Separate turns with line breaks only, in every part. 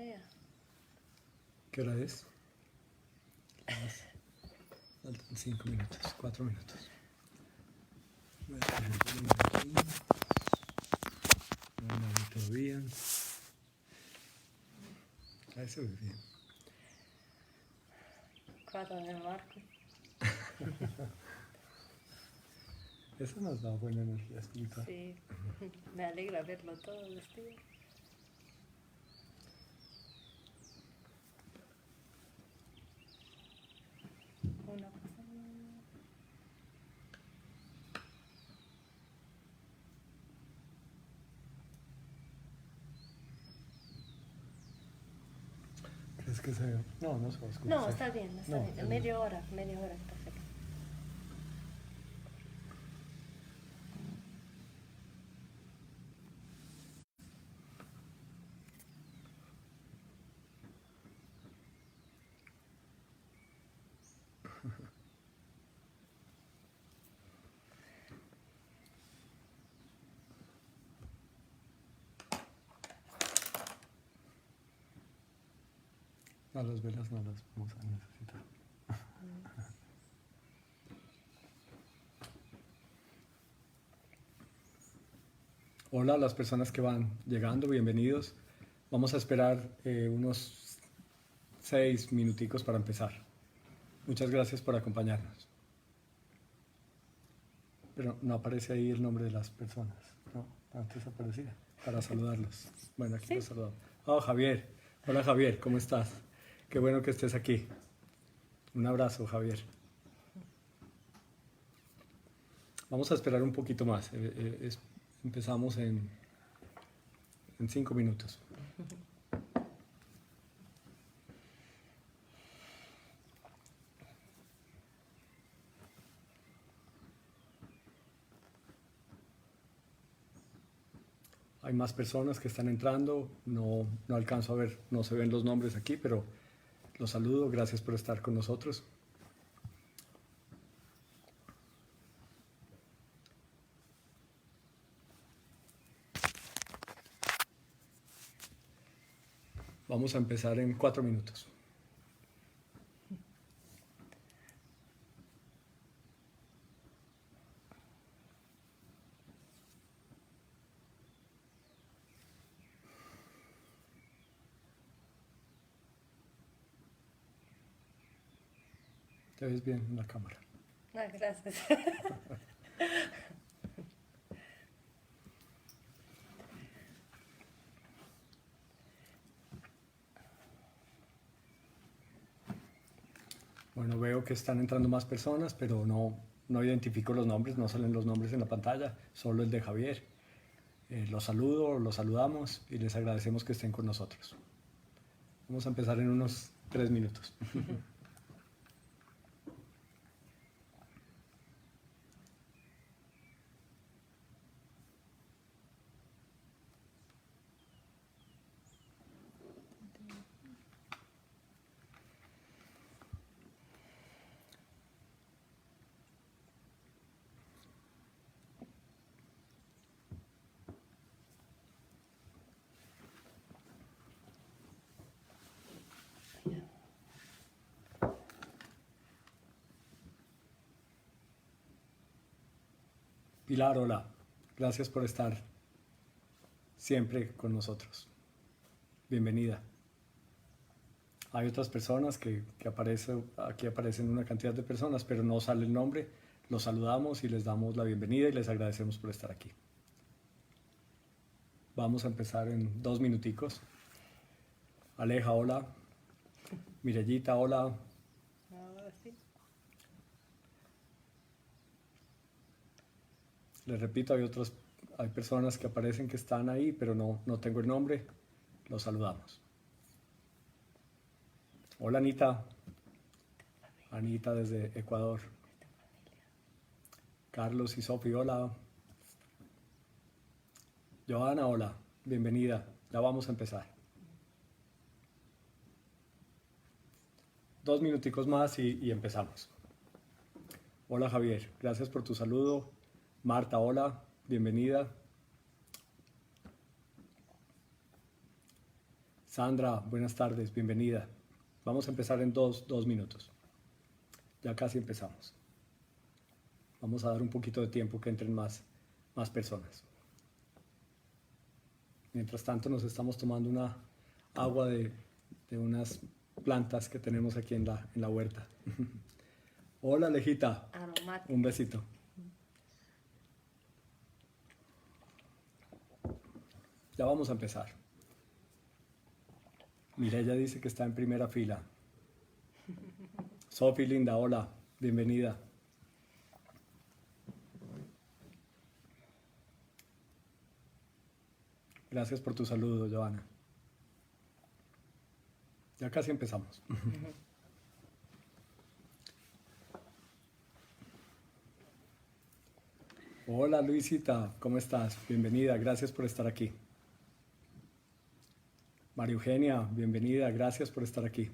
ya.
¿Qué hora es? Faltan 5 minutos, 4 minutos. Voy a poner el volumen aquí. No hay nadie todavía. Ahí se ve bien.
4 de Marco.
Eso nos da buena energía espiritual.
Sí, me alegra verlo todos los días. Una cosa.
¿Crees que se ve? No, no se va a oscurecer.
No, está bien, está
No,
bien.
está bien.
Media hora, perfecto.
No, las velas no las vamos a necesitar. Hola a las personas que van llegando, bienvenidos. Vamos a esperar unos 6 minuticos para empezar. Muchas gracias por acompañarnos. Pero no aparece ahí el nombre de las personas, ¿no? Antes aparecía, para saludarlos. Bueno, aquí
Sí.
los saludamos. Oh, Javier. Hola, Javier, ¿cómo estás? Qué bueno que estés aquí. Un abrazo, Javier. Vamos a esperar un poquito más. Empezamos en 5 minutos. Hay más personas que están entrando. No alcanzo a ver, no se ven los nombres aquí, pero los saludo. Gracias por estar con nosotros. Vamos a empezar en 4 minutos. Te ves bien en la cámara.
Ah, gracias.
Bueno, veo que están entrando más personas, pero no identifico los nombres, no salen los nombres en la pantalla, solo el de Javier. Los saludo, los saludamos y les agradecemos que estén con nosotros. Vamos a empezar en unos 3 minutos. Pilar, hola. Gracias por estar siempre con nosotros. Bienvenida. Hay otras personas que aquí aparecen una cantidad de personas, pero no sale el nombre. Los saludamos y les damos la bienvenida y les agradecemos por estar aquí. Vamos a empezar en 2 minuticos. Aleja, hola. Mirellita, hola.
Ahora sí.
Les repito, hay personas que aparecen que están ahí, pero no tengo el nombre. Los saludamos. Hola, Anita. Anita desde Ecuador. Carlos y Sofi, hola. Johanna, hola. Bienvenida. Ya vamos a empezar. 2 minuticos más y empezamos. Hola, Javier. Gracias por tu saludo. Marta, hola. Bienvenida. Sandra, buenas tardes, bienvenida. Vamos a empezar en dos minutos. Ya casi empezamos. Vamos a dar un poquito de tiempo que entren más personas. Mientras tanto nos estamos tomando una agua de unas plantas que tenemos aquí en la huerta. Hola, Alejita.
Amo mate.
Un besito. Ya vamos a empezar. Mireya dice que está en primera fila. Sofi, linda, hola, bienvenida. Gracias por tu saludo, Joana. Ya casi empezamos. Hola, Luisita, ¿cómo estás? Bienvenida, gracias por estar aquí. María Eugenia, bienvenida, gracias por estar aquí.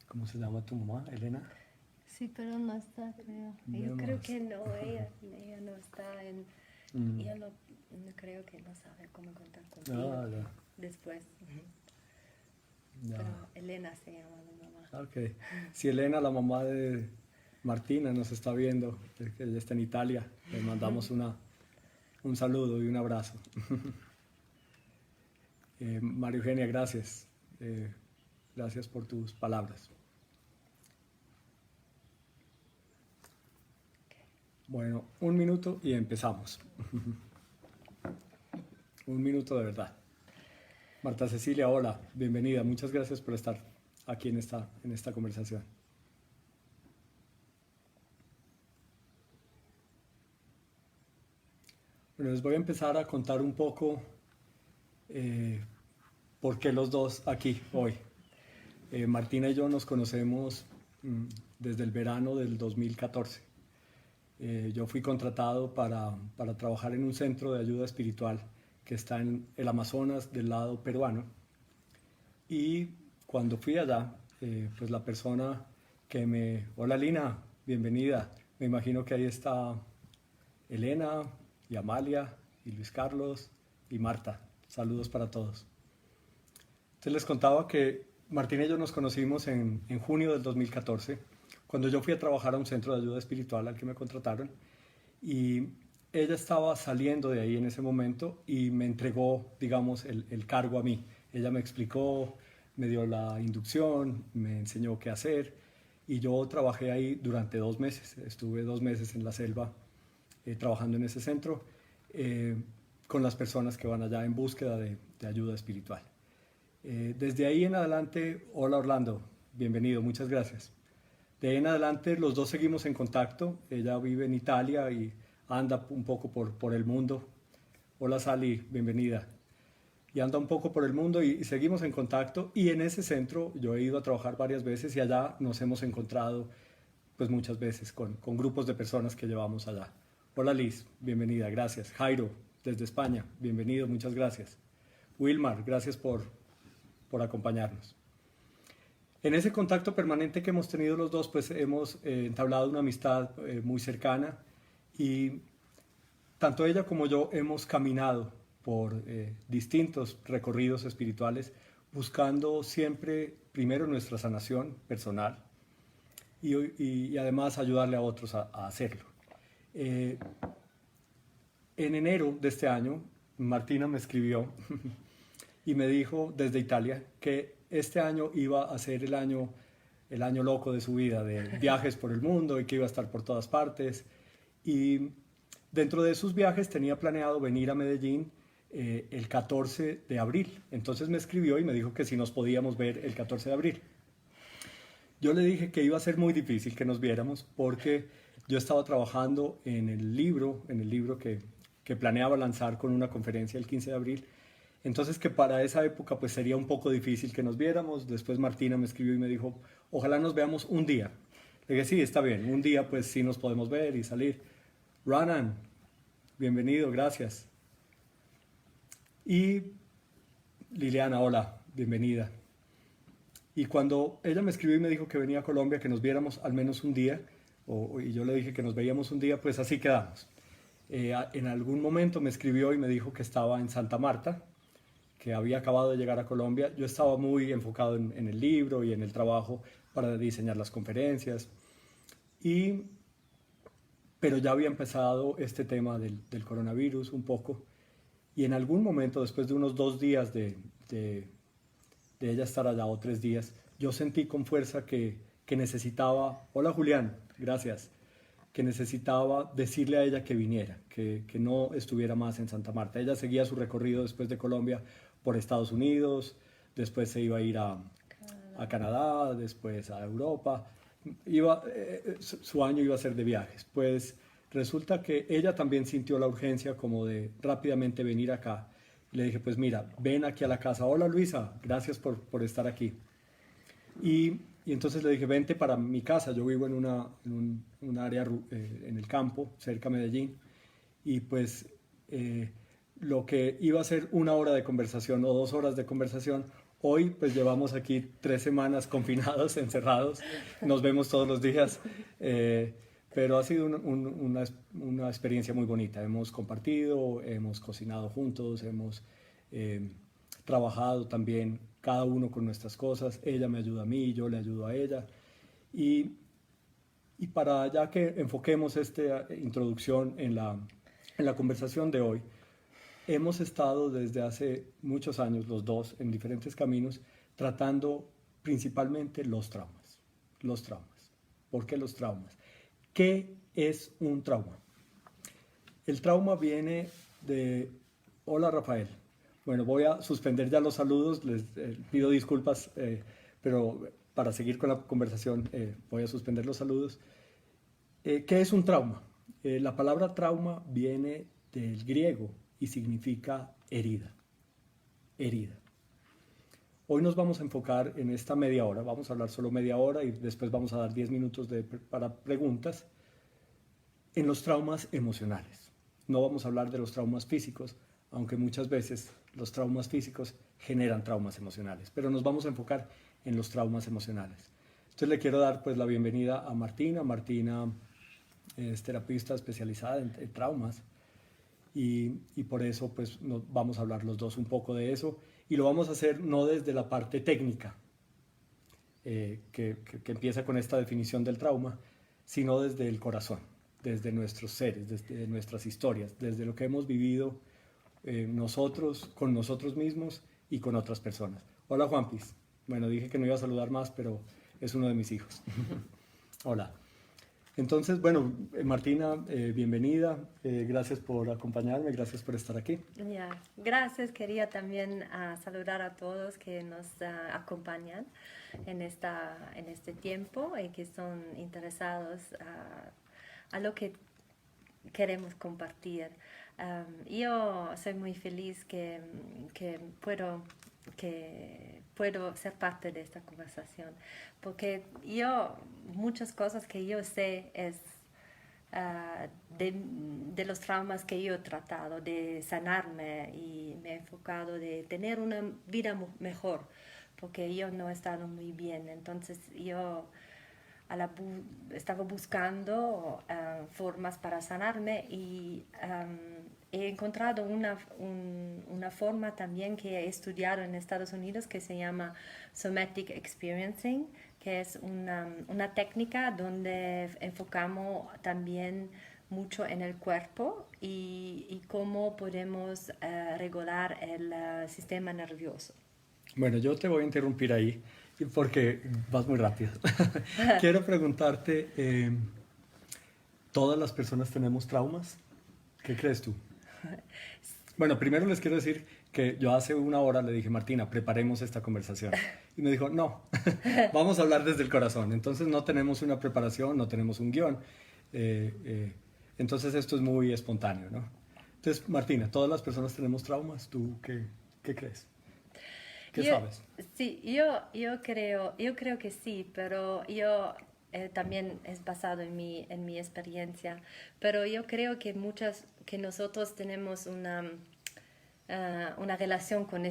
¿Cómo se llama tu mamá, Elena?
Sí, pero no está, creo. Yo creo que no, ella no está en... Ella no creo que no sabe cómo contar contigo
Ya.
después.
Ya.
Pero Elena se llama mi mamá.
Ok. Si Elena, la mamá de Martina, nos está viendo, que ella está en Italia, le mandamos un saludo y un abrazo. María Eugenia, gracias. Gracias por tus palabras. Bueno, 1 minuto y empezamos. 1 minuto de verdad. Marta Cecilia, hola, bienvenida. Muchas gracias por estar aquí en esta conversación. Bueno, les voy a empezar a contar un poco por qué los dos aquí hoy. Martina y yo nos conocemos desde el verano del 2014. Yo fui contratado para trabajar en un centro de ayuda espiritual que está en el Amazonas del lado peruano. Y cuando fui allá, pues la persona que me... Hola Lina, bienvenida. Me imagino que ahí está Elena y Amalia y Luis Carlos y Marta. Saludos para todos. Entonces les contaba que Martina y yo nos conocimos en junio del 2014, cuando yo fui a trabajar a un centro de ayuda espiritual al que me contrataron, y ella estaba saliendo de ahí en ese momento y me entregó, digamos, el cargo a mí. Ella me explicó, me dio la inducción, me enseñó qué hacer, y yo trabajé ahí durante 2 meses. Estuve 2 meses en la selva trabajando en ese centro con las personas que van allá en búsqueda de ayuda espiritual. Desde ahí en adelante, hola Orlando, bienvenido, muchas gracias. De ahí en adelante los dos seguimos en contacto. Ella vive en Italia y anda un poco por el mundo. Hola Sally, bienvenida. Y anda un poco por el mundo y seguimos en contacto. Y en ese centro yo he ido a trabajar varias veces y allá nos hemos encontrado pues muchas veces con grupos de personas que llevamos allá. Hola Liz, bienvenida, gracias. Jairo, desde España, bienvenido, muchas gracias. Wilmar, gracias por acompañarnos. En ese contacto permanente que hemos tenido los dos, pues hemos entablado una amistad muy cercana, y tanto ella como yo hemos caminado por distintos recorridos espirituales, buscando siempre primero nuestra sanación personal y además ayudarle a otros a hacerlo. En enero de este año, Martina me escribió y me dijo desde Italia que este año iba a ser el año loco de su vida, de viajes por el mundo, y que iba a estar por todas partes. Y dentro de sus viajes tenía planeado venir a Medellín el 14 de abril. Entonces me escribió y me dijo que si nos podíamos ver el 14 de abril. Yo le dije que iba a ser muy difícil que nos viéramos porque yo estaba trabajando en el libro que planeaba lanzar con una conferencia el 15 de abril. Entonces que para esa época pues sería un poco difícil que nos viéramos. Después Martina me escribió y me dijo, ojalá nos veamos un día. Le dije, sí, está bien, un día pues sí nos podemos ver y salir. Ranan, bienvenido, gracias. Y Liliana, hola, bienvenida. Y cuando ella me escribió y me dijo que venía a Colombia, que nos viéramos al menos un día, y yo le dije que nos veíamos un día, pues así quedamos. En algún momento me escribió y me dijo que estaba en Santa Marta, que había acabado de llegar a Colombia. Yo estaba muy enfocado en el libro y en el trabajo para diseñar las conferencias, pero ya había empezado este tema del coronavirus un poco, y en algún momento, después de unos 2 días de ella estar allá, o 3 días, yo sentí con fuerza que necesitaba, hola Julián, gracias, que necesitaba decirle a ella que viniera, que no estuviera más en Santa Marta. Ella seguía su recorrido después de Colombia por Estados Unidos, después se iba a ir a Canadá, después a Europa. Su año iba a ser de viajes. Pues resulta que ella también sintió la urgencia como de rápidamente venir acá. Le dije, pues mira, ven aquí a la casa. Hola Luisa, gracias por estar aquí. Y entonces le dije, vente para mi casa. Yo vivo en un área en el campo, cerca de Medellín. Y pues lo que iba a ser 1 hora de conversación o 2 horas de conversación, hoy pues llevamos aquí 3 semanas confinados, encerrados. Nos vemos todos los días. Pero ha sido una experiencia muy bonita. Hemos compartido, hemos cocinado juntos, hemos trabajado también cada uno con nuestras cosas. Ella me ayuda a mí, yo le ayudo a ella. Y para ya que enfoquemos esta introducción en la conversación de hoy, hemos estado desde hace muchos años, los dos, en diferentes caminos, tratando principalmente los traumas. Los traumas. ¿Por qué los traumas? ¿Qué es un trauma? El trauma viene de... Hola Rafael. Bueno, voy a suspender ya los saludos, les pido disculpas, pero para seguir con la conversación voy a suspender los saludos. ¿Qué es un trauma? La palabra trauma viene del griego y significa herida. Herida. Hoy nos vamos a enfocar en esta media hora, vamos a hablar solo media hora y después vamos a dar 10 minutos para preguntas, en los traumas emocionales. No vamos a hablar de los traumas físicos, aunque muchas veces los traumas físicos generan traumas emocionales, pero nos vamos a enfocar en los traumas emocionales. Entonces le quiero dar pues la bienvenida a Martina. Martina es terapista especializada en traumas y por eso pues vamos a hablar los dos un poco de eso, y lo vamos a hacer no desde la parte técnica que empieza con esta definición del trauma, sino desde el corazón, desde nuestros seres, desde nuestras historias, desde lo que hemos vivido nosotros, con nosotros mismos y con otras personas. Hola Juanpis. Bueno, dije que no iba a saludar más, pero es uno de mis hijos. Hola. Entonces, bueno, Martina, bienvenida. Gracias por acompañarme, gracias por estar aquí.
Gracias. Quería también saludar a todos que nos acompañan en este tiempo y que son interesados a lo que queremos compartir. Yo soy muy feliz que puedo ser parte de esta conversación, porque muchas cosas que yo sé es de los traumas que yo he tratado, de sanarme, y me he enfocado de tener una vida mejor, porque yo no he estado muy bien. Entonces yo estaba buscando formas para sanarme, y he encontrado una forma también que he estudiado en Estados Unidos que se llama Somatic Experiencing, que es una técnica donde enfocamos también mucho en el cuerpo y cómo podemos regular el sistema nervioso.
Bueno, yo te voy a interrumpir ahí porque vas muy rápido. Quiero preguntarte, ¿todas las personas tenemos traumas? ¿Qué crees tú? Bueno, primero les quiero decir que yo hace 1 hora le dije, Martina, preparemos esta conversación. Y me dijo, no, vamos a hablar desde el corazón. Entonces no tenemos una preparación, no tenemos un guión. Entonces esto es muy espontáneo, ¿no? Entonces, Martina, ¿todas las personas tenemos traumas? ¿Tú qué crees? ¿Qué sabes?
Sí, yo creo que sí, pero también es basado en mi experiencia. Pero yo creo que nosotros tenemos una relación con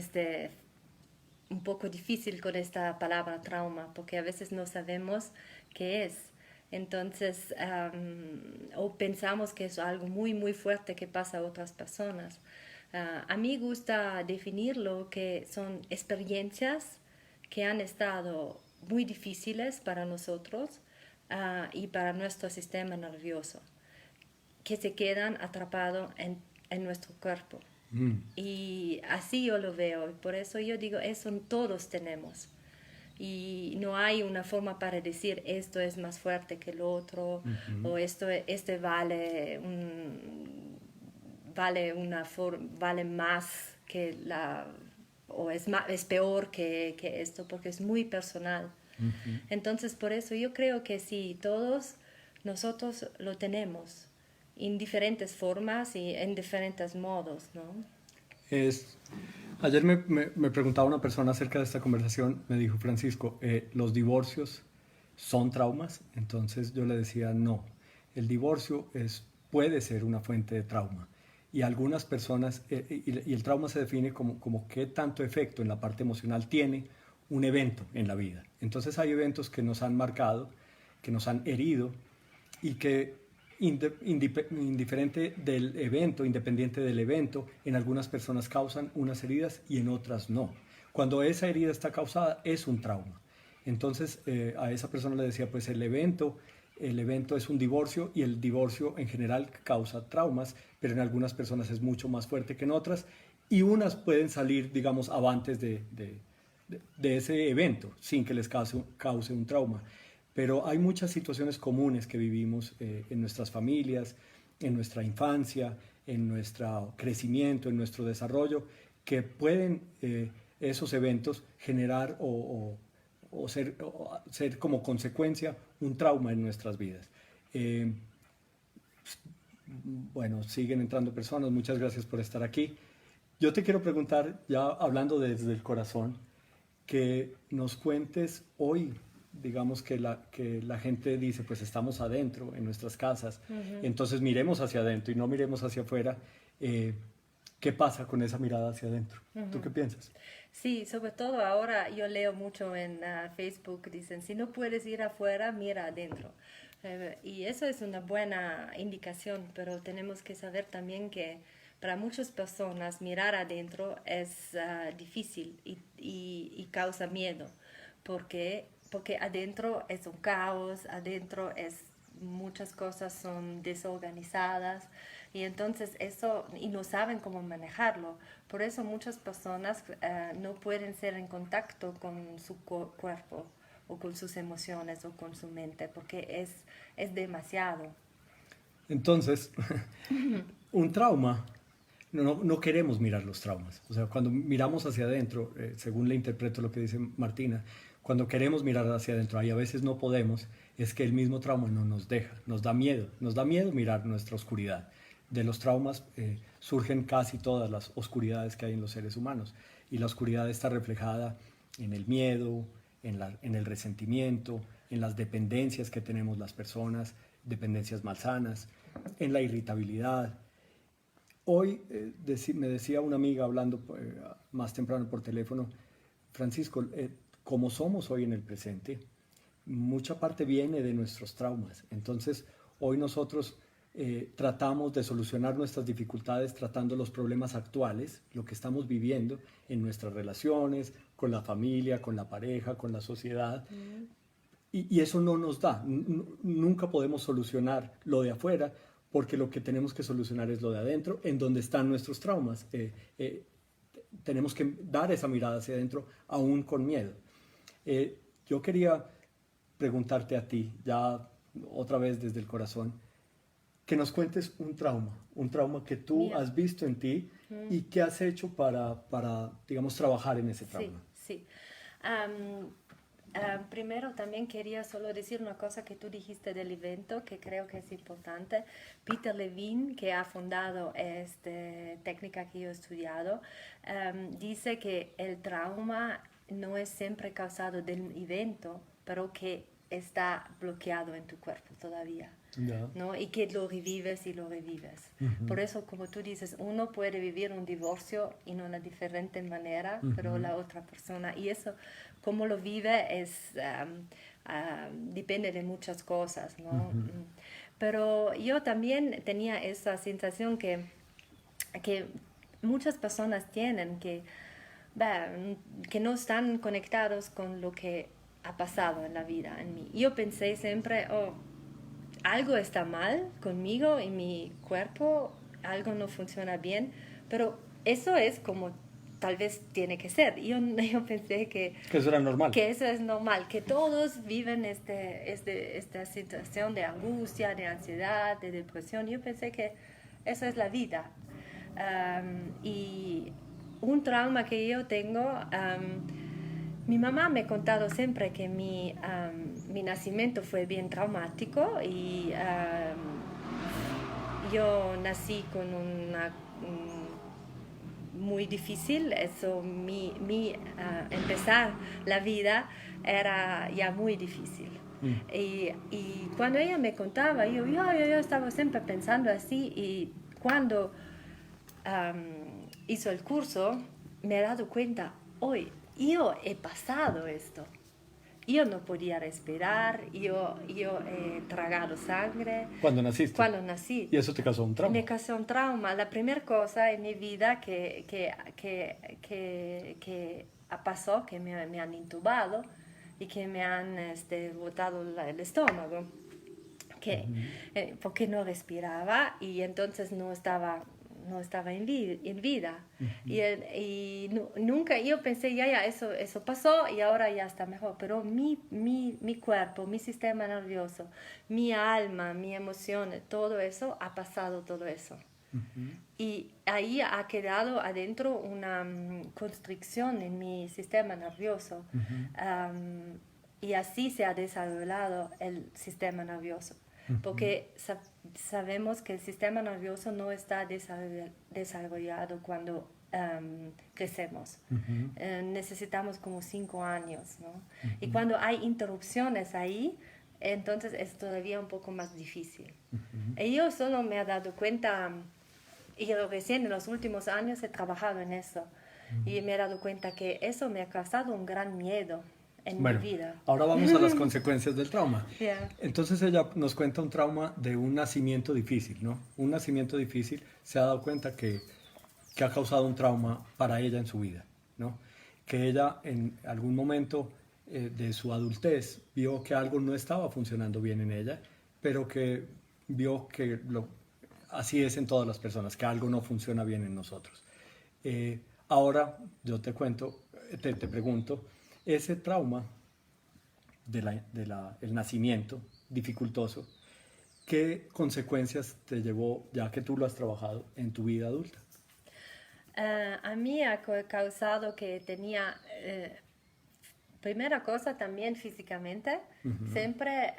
un poco difícil con esta palabra trauma, porque a veces no sabemos qué es. Entonces, o pensamos que es algo muy, muy fuerte que pasa a otras personas. A mí gusta definirlo que son experiencias que han estado muy difíciles para nosotros y para nuestro sistema nervioso, que se quedan atrapados en nuestro cuerpo. Y así yo lo veo, y por eso yo digo, eso todos tenemos. Y no hay una forma para decir esto es más fuerte que el otro, o este vale más que la, o es peor que esto, porque es muy personal. Entonces, por eso yo creo que sí, todos nosotros lo tenemos en diferentes formas y en diferentes modos, ¿no?
Ayer me preguntaba una persona acerca de esta conversación, me dijo, Francisco, ¿los divorcios son traumas? Entonces yo le decía, no, el divorcio puede ser una fuente de trauma. Y algunas personas, y el trauma se define como qué tanto efecto en la parte emocional tiene un evento en la vida. Entonces hay eventos que nos han marcado, que nos han herido y que indiferente del evento, independiente del evento, en algunas personas causan unas heridas y en otras no. Cuando esa herida está causada es un trauma. Entonces a esa persona le decía, pues el evento es un divorcio y el divorcio en general causa traumas, pero en algunas personas es mucho más fuerte que en otras y unas pueden salir, digamos, avantes de ese evento sin que les cause un trauma. Pero hay muchas situaciones comunes que vivimos en nuestras familias, en nuestra infancia, en nuestro crecimiento, en nuestro desarrollo, que pueden esos eventos generar o ser como consecuencia un trauma en nuestras vidas. Bueno, siguen entrando personas, muchas gracias por estar aquí. Yo te quiero preguntar, ya hablando desde el corazón, que nos cuentes hoy, digamos que la gente dice, pues estamos adentro, en nuestras casas, entonces miremos hacia adentro y no miremos hacia afuera. ¿Qué pasa con esa mirada hacia adentro? ¿Tú qué piensas?
Sí, sobre todo ahora yo leo mucho en Facebook, dicen, si no puedes ir afuera, mira adentro. Y eso es una buena indicación, pero tenemos que saber también que para muchas personas mirar adentro es difícil y causa miedo, porque adentro es un caos, adentro es muchas cosas son desorganizadas y entonces eso y no saben cómo manejarlo. Por eso muchas personas no pueden ser en contacto con su cuerpo o con sus emociones o con su mente porque es demasiado.
Entonces, un trauma, no queremos mirar los traumas. O sea, cuando miramos hacia adentro, según le interpreto lo que dice Martina, cuando queremos mirar hacia adentro y a veces no podemos, es que el mismo trauma no nos deja, nos da miedo mirar nuestra oscuridad. De los traumas surgen casi todas las oscuridades que hay en los seres humanos y la oscuridad está reflejada en el miedo, en el resentimiento, en las dependencias que tenemos las personas, dependencias malsanas, en la irritabilidad. Hoy me decía una amiga hablando más temprano por teléfono, Francisco, como somos hoy en el presente, mucha parte viene de nuestros traumas. Entonces, hoy nosotros tratamos de solucionar nuestras dificultades tratando los problemas actuales, lo que estamos viviendo en nuestras relaciones, con la familia, con la pareja, con la sociedad. Y eso no nos da. Nunca podemos solucionar lo de afuera porque lo que tenemos que solucionar es lo de adentro, en donde están nuestros traumas. Tenemos que dar esa mirada hacia adentro, aún con miedo. Yo quería preguntarte a ti, ya otra vez desde el corazón, que nos cuentes un trauma que tú has visto en ti y qué has hecho para, digamos, trabajar en ese trauma.
Sí, sí. Primero también quería solo decir una cosa que tú dijiste del evento que creo que es importante. Peter Levine, que ha fundado esta técnica que yo he estudiado, dice que el trauma no es siempre causado del evento, pero que está bloqueado en tu cuerpo todavía.
Ya.
¿no? Y que lo revives y lo revives. Por eso, como tú dices, uno puede vivir un divorcio en una diferente manera, pero la otra persona, y eso, cómo lo vive, depende de muchas cosas, ¿no? Pero yo también tenía esa sensación que muchas personas tienen, que no están conectados con lo que ha pasado en la vida en mí. Yo pensé siempre, oh, algo está mal conmigo y mi cuerpo, algo no funciona bien, pero eso es como tal vez tiene que ser. Yo pensé
Que eso era normal.
que eso es normal, que todos viven esta situación de angustia, de ansiedad, de depresión. Yo pensé que eso es la vida. Y un trauma que yo tengo, mi mamá me ha contado siempre que mi nacimiento fue bien traumático y yo nací con una muy difícil, eso, empezar la vida era ya muy difícil. Y cuando ella me contaba, yo estaba siempre pensando así, y cuando hizo el curso, me he dado cuenta, hoy yo he pasado esto. Yo no podía respirar, yo he tragado sangre.
¿Cuándo naciste?
Cuando nací.
¿Y eso te causó un trauma?
Me causó un trauma. La primera cosa en mi vida que pasó, que me han intubado y que me han botado el estómago, porque no respiraba y entonces no estaba en vida. Y nunca, yo pensé, ya, eso pasó y ahora ya está mejor. Pero mi cuerpo, mi sistema nervioso, mi alma, mi emociones, todo eso, ha pasado todo eso. Y ahí ha quedado adentro una constricción en mi sistema nervioso. Y así se ha desarrollado el sistema nervioso. Porque sabemos que el sistema nervioso no está desarrollado cuando crecemos. Necesitamos como 5 años, ¿no? Y cuando hay interrupciones ahí, entonces es todavía un poco más difícil. Y yo solo me he dado cuenta, y yo recién en los últimos años he trabajado en eso, y me he dado cuenta que eso me ha causado un gran miedo en mi vida.
Ahora vamos a las consecuencias del trauma.
Yeah.
Entonces ella nos cuenta un trauma de un nacimiento difícil, ¿no? Un nacimiento difícil, se ha dado cuenta que ha causado un trauma para ella en su vida, ¿no? Que ella en algún momento de su adultez vio que algo no estaba funcionando bien en ella, pero que vio que así es en todas las personas, que algo no funciona bien en nosotros. Ahora yo te pregunto, ese trauma el nacimiento dificultoso, ¿qué consecuencias te llevó, ya que tú lo has trabajado, en tu vida adulta?
A mí ha causado que tenía, primera cosa también físicamente, siempre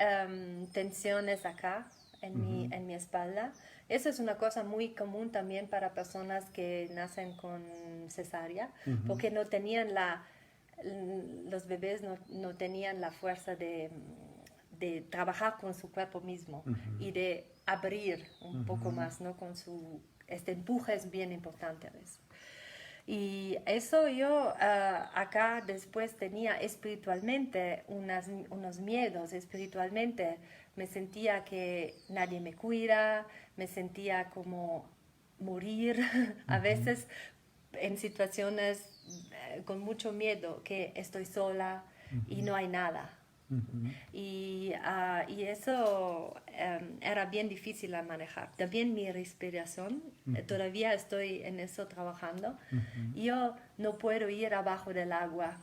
tensiones acá en mi espalda. Eso es una cosa muy común también para personas que nacen con cesárea, porque no tenían los bebés no tenían la fuerza de trabajar con su cuerpo mismo y de abrir un poco más, ¿no? Este empuje es bien importante a veces. Y eso yo acá después tenía espiritualmente unos miedos. Espiritualmente me sentía que nadie me cuida, me sentía como morir a veces en situaciones con mucho miedo, que estoy sola y no hay nada. Y eso era bien difícil a manejar. También mi respiración, todavía estoy en eso trabajando. Yo no puedo ir abajo del agua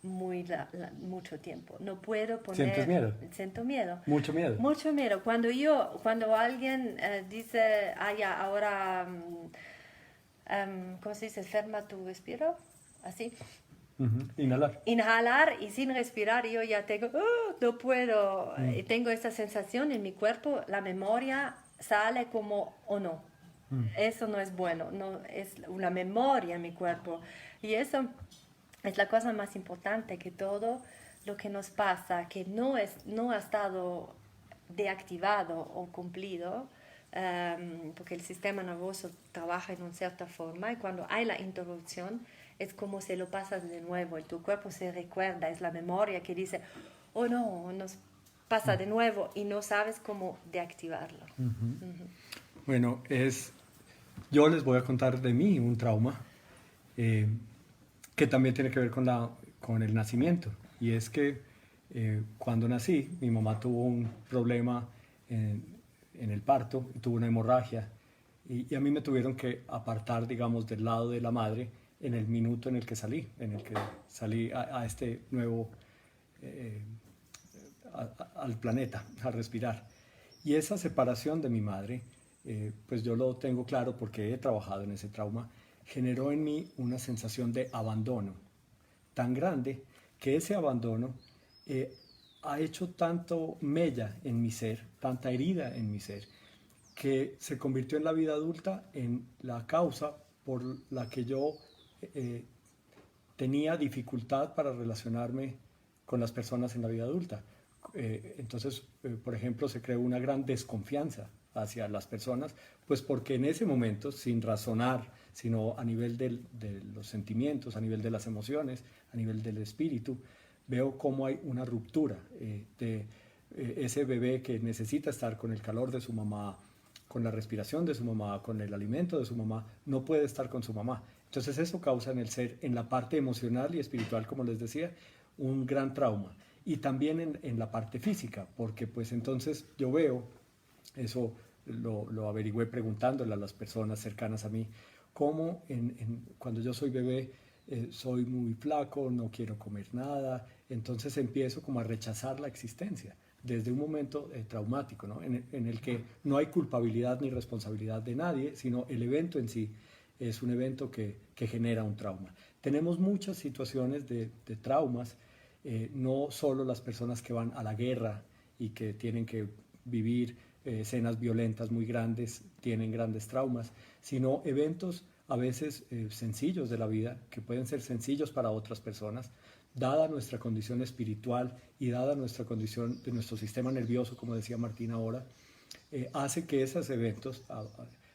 mucho tiempo. No puedo poner...
¿Sientes miedo?
Siento miedo.
¿Mucho miedo?
Mucho miedo. Cuando alguien dice, ya, ahora, ¿cómo se dice? Ferma tu respiro, así. Inhalar y sin respirar, yo ya tengo, no puedo, y tengo esa sensación en mi cuerpo, la memoria sale como o no. Eso no es bueno, no es una memoria en mi cuerpo. Y eso es la cosa más importante, que todo lo que nos pasa, que no ha estado deactivado o cumplido, porque el sistema nervioso trabaja en una cierta forma y cuando hay la interrupción es como si lo pasas de nuevo y tu cuerpo se recuerda, es la memoria que dice, oh no, nos pasa de nuevo y no sabes cómo deactivarlo.
Bueno, yo les voy a contar de mí un trauma que también tiene que ver con el nacimiento. Y es que cuando nací, mi mamá tuvo un problema en el parto, tuvo una hemorragia. Y a mí me tuvieron que apartar, digamos, del lado de la madre en el minuto en el que salí a este nuevo, al planeta, a respirar. Y esa separación de mi madre, pues yo lo tengo claro porque he trabajado en ese trauma, generó en mí una sensación de abandono tan grande que ese abandono ha hecho tanto mella en mi ser, tanta herida en mi ser, que se convirtió en la vida adulta en la causa por la que yo tenía dificultad para relacionarme con las personas en la vida adulta. Entonces, por ejemplo, se creó una gran desconfianza hacia las personas, pues porque en ese momento, sin razonar, sino a nivel de los sentimientos, a nivel de las emociones, a nivel del espíritu, veo cómo hay una ruptura de ese bebé que necesita estar con el calor de su mamá, con la respiración de su mamá, con el alimento de su mamá, no puede estar con su mamá. Entonces eso causa en el ser, en la parte emocional y espiritual, como les decía, un gran trauma. Y también en la parte física, porque pues entonces yo veo, eso lo averigüé preguntándole a las personas cercanas a mí, cómo cuando yo soy bebé soy muy flaco, no quiero comer nada, entonces empiezo como a rechazar la existencia desde un momento traumático, ¿no? en el que no hay culpabilidad ni responsabilidad de nadie, sino el evento en sí es un evento que genera un trauma. Tenemos muchas situaciones de traumas, no solo las personas que van a la guerra y que tienen que vivir escenas violentas muy grandes, tienen grandes traumas, sino eventos a veces sencillos de la vida, que pueden ser sencillos para otras personas, dada nuestra condición espiritual y dada nuestra condición de nuestro sistema nervioso, como decía Martín ahora, hace que esos eventos,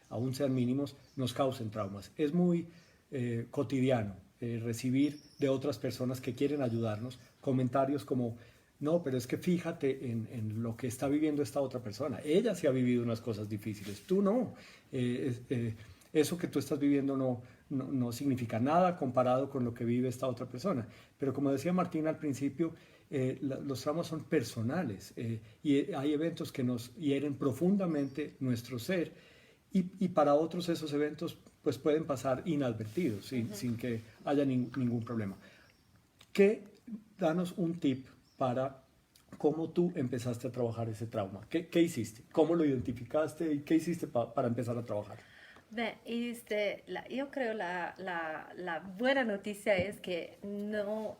aún sean mínimos, nos causen traumas. Es muy cotidiano recibir de otras personas que quieren ayudarnos comentarios como, no, pero es que fíjate en lo que está viviendo esta otra persona. Ella sí ha vivido unas cosas difíciles, tú no. Eso que tú estás viviendo no significa nada comparado con lo que vive esta otra persona. Pero como decía Martín al principio, los traumas son personales y hay eventos que nos hieren profundamente nuestro ser y para otros esos eventos pues pueden pasar inadvertidos, sin que haya ningún problema. Danos un tip para cómo tú empezaste a trabajar ese trauma. ¿Qué hiciste? ¿Cómo lo identificaste y qué hiciste para empezar a trabajar?
Yo creo la buena noticia es que no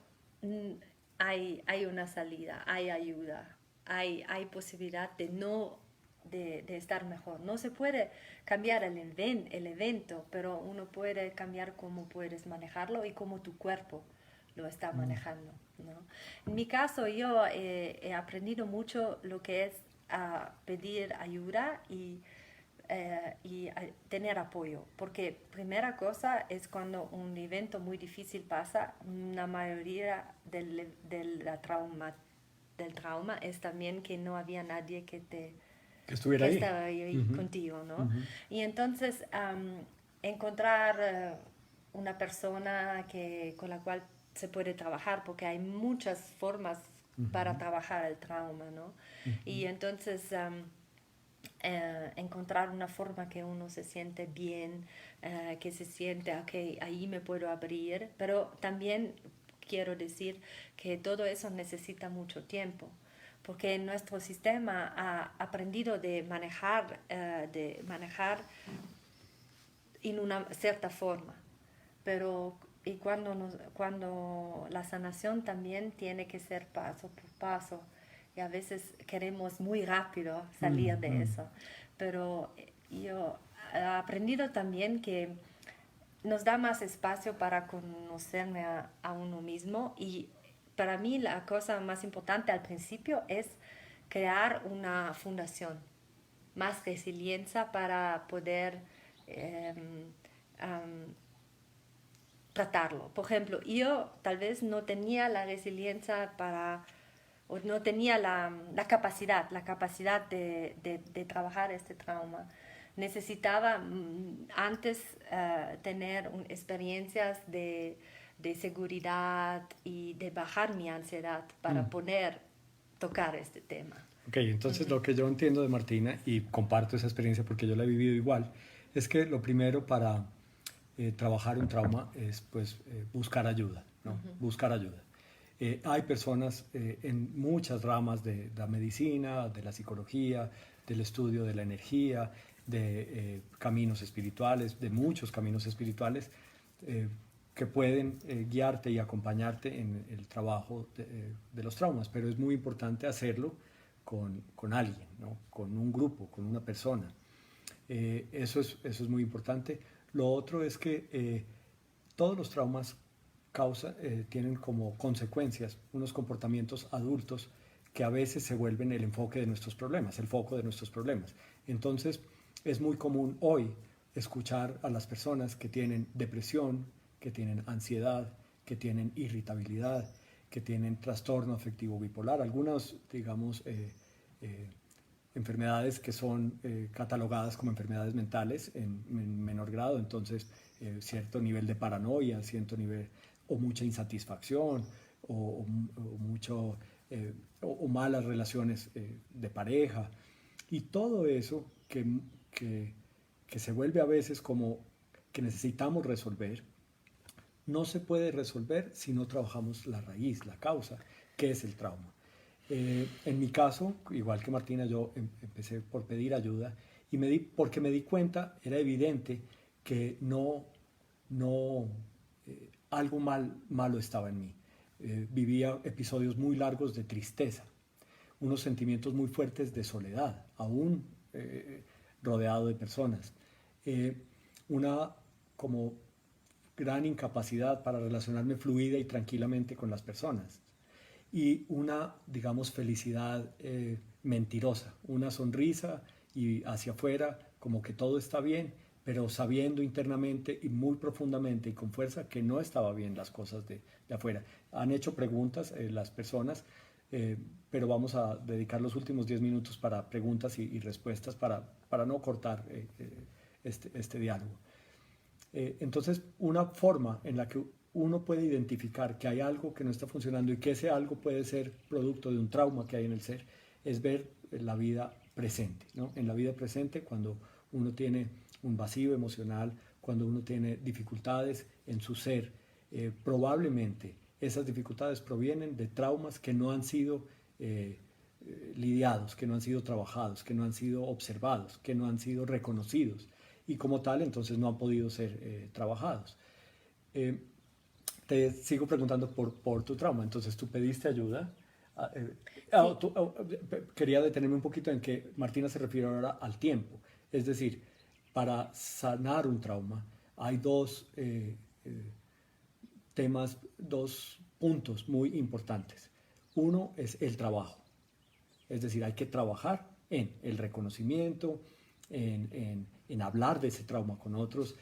hay una salida, hay ayuda, hay posibilidad de estar mejor. No se puede cambiar el evento, pero uno puede cambiar cómo puedes manejarlo y cómo tu cuerpo lo está manejando, ¿no? En mi caso, yo he aprendido mucho lo que es pedir ayuda y tener apoyo, porque primera cosa es cuando un evento muy difícil pasa, la mayoría del trauma es también que no había nadie que
estuviera ahí.
estaba ahí contigo, ¿no? Y entonces encontrar una persona con la cual se puede trabajar, porque hay muchas formas para trabajar el trauma, ¿no? Y entonces encontrar una forma que uno se siente bien, que se siente, ok, ahí me puedo abrir, pero también quiero decir que todo eso necesita mucho tiempo, porque nuestro sistema ha aprendido de manejar en una cierta forma, pero y cuando la sanación también tiene que ser paso por paso, y a veces queremos muy rápido salir de eso, pero yo he aprendido también que nos da más espacio para conocerme a uno mismo y para mí la cosa más importante al principio es crear una fundación, más resiliencia para poder tratarlo. Por ejemplo, yo tal vez no tenía la resiliencia o no tenía la capacidad de trabajar este trauma. Necesitaba antes tener experiencias de seguridad y de bajar mi ansiedad para poder tocar este tema.
Ok, entonces lo que yo entiendo de Martina, y comparto esa experiencia porque yo la he vivido igual, es que lo primero para trabajar un trauma es pues buscar ayuda, ¿no? Buscar ayuda. Hay personas en muchas ramas de la medicina, de la psicología, del estudio de la energía, de caminos espirituales, de muchos caminos espirituales que pueden guiarte y acompañarte en el trabajo de los traumas, pero es muy importante hacerlo con alguien, ¿no? Con un grupo, con una persona. Eso es muy importante. Lo otro es que todos los traumas tienen como consecuencias unos comportamientos adultos que a veces se vuelven el enfoque de nuestros problemas, el foco de nuestros problemas. Entonces, es muy común hoy escuchar a las personas que tienen depresión, que tienen ansiedad, que tienen irritabilidad, que tienen trastorno afectivo bipolar, algunas, digamos, enfermedades que son catalogadas como enfermedades mentales en menor grado, entonces cierto nivel de paranoia, cierto nivel o mucha insatisfacción mucho o malas relaciones de pareja y todo eso que se vuelve a veces como que necesitamos resolver, no se puede resolver si no trabajamos la raíz, la causa, que es el trauma. En mi caso, igual que Martina, yo empecé por pedir ayuda y porque me di cuenta, era evidente que algo malo estaba en mí. Vivía episodios muy largos de tristeza, unos sentimientos muy fuertes de soledad, aún rodeado de personas. Una como gran incapacidad para relacionarme fluida y tranquilamente con las personas. Y una, digamos, felicidad mentirosa, una sonrisa y hacia afuera como que todo está bien, pero sabiendo internamente y muy profundamente y con fuerza que no estaba bien las cosas de afuera. Han hecho preguntas las personas, pero vamos a dedicar los últimos 10 minutos para preguntas y respuestas para no cortar este diálogo. Entonces, una forma en la que uno puede identificar que hay algo que no está funcionando y que ese algo puede ser producto de un trauma que hay en el ser, es ver la vida presente, ¿no? En la vida presente, cuando uno tiene un vacío emocional, cuando uno tiene dificultades en su ser, probablemente esas dificultades provienen de traumas que no han sido lidiados, que no han sido trabajados, que no han sido observados, que no han sido reconocidos y como tal entonces no han podido ser trabajados. Te sigo preguntando por tu trauma, entonces tú pediste ayuda.
Sí.
Quería detenerme un poquito en que Martina se refiere ahora al tiempo, es decir, para sanar un trauma hay dos temas, dos puntos muy importantes. Uno es el trabajo, es decir, hay que trabajar en el reconocimiento, en hablar de ese trauma con otros,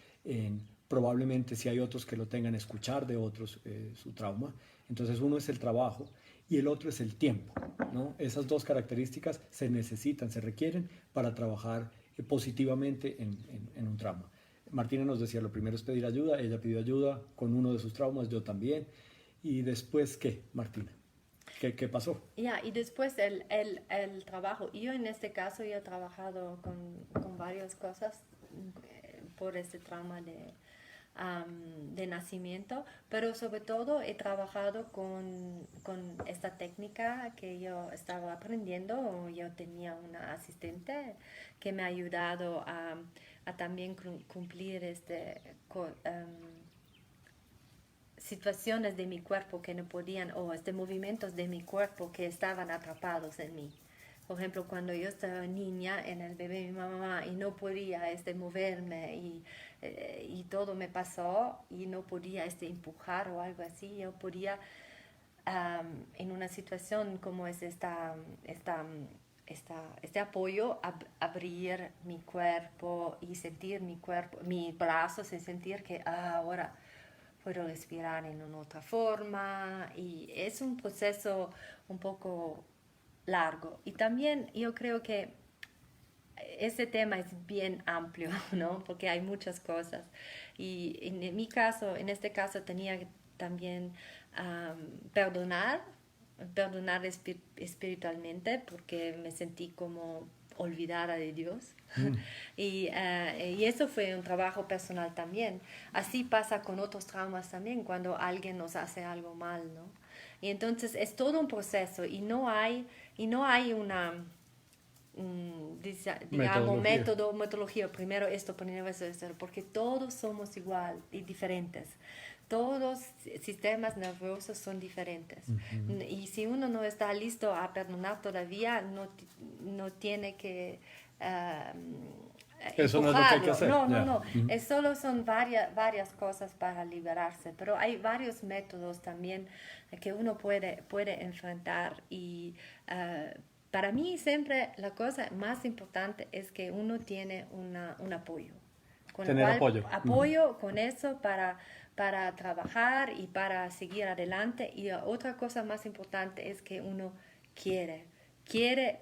probablemente si hay otros que lo tengan, escuchar de otros su trauma. Entonces uno es el trabajo y el otro es el tiempo, ¿no? Esas dos características se necesitan, se requieren para trabajar positivamente en un trauma. Martina nos decía, lo primero es pedir ayuda, ella pidió ayuda con uno de sus traumas, yo también. ¿Y después qué, Martina? ¿Qué pasó?
Y después el trabajo. Yo en este caso yo he trabajado con varias cosas por este trauma de nacimiento, pero sobre todo he trabajado con esta técnica que yo estaba aprendiendo. Yo tenía una asistente que me ha ayudado a también cumplir situaciones de mi cuerpo que no podían, o movimientos de mi cuerpo que estaban atrapados en mí. Por ejemplo, cuando yo estaba niña en el bebé de mi mamá y no podía moverme y todo me pasó y no podía empujar o algo así, yo podía en una situación como es esta este apoyo, abrir mi cuerpo y sentir mi cuerpo, mis brazos y sentir que ahora puedo respirar en una otra forma y es un proceso un poco largo. Y también yo creo que ese tema es bien amplio, ¿no? Porque hay muchas cosas. Y en mi caso, en este caso, tenía que también perdonar espiritualmente porque me sentí como olvidada de Dios. Y eso fue un trabajo personal también. Así pasa con otros traumas también, cuando alguien nos hace algo mal, ¿no? Y entonces es todo un proceso y no hay una digamos, metodología, primero esto, porque todos somos igual y diferentes. Todos los sistemas nerviosos son diferentes. Y si uno no está listo a perdonar todavía, no tiene que
eso no es lo que hay que hacer.
No. Es solo son varias cosas para liberarse, pero hay varios métodos también que uno puede enfrentar y para mí siempre la cosa más importante es que uno tiene un apoyo.
Tener apoyo.
Apoyo con eso para trabajar y para seguir adelante. Y otra cosa más importante es que uno quiere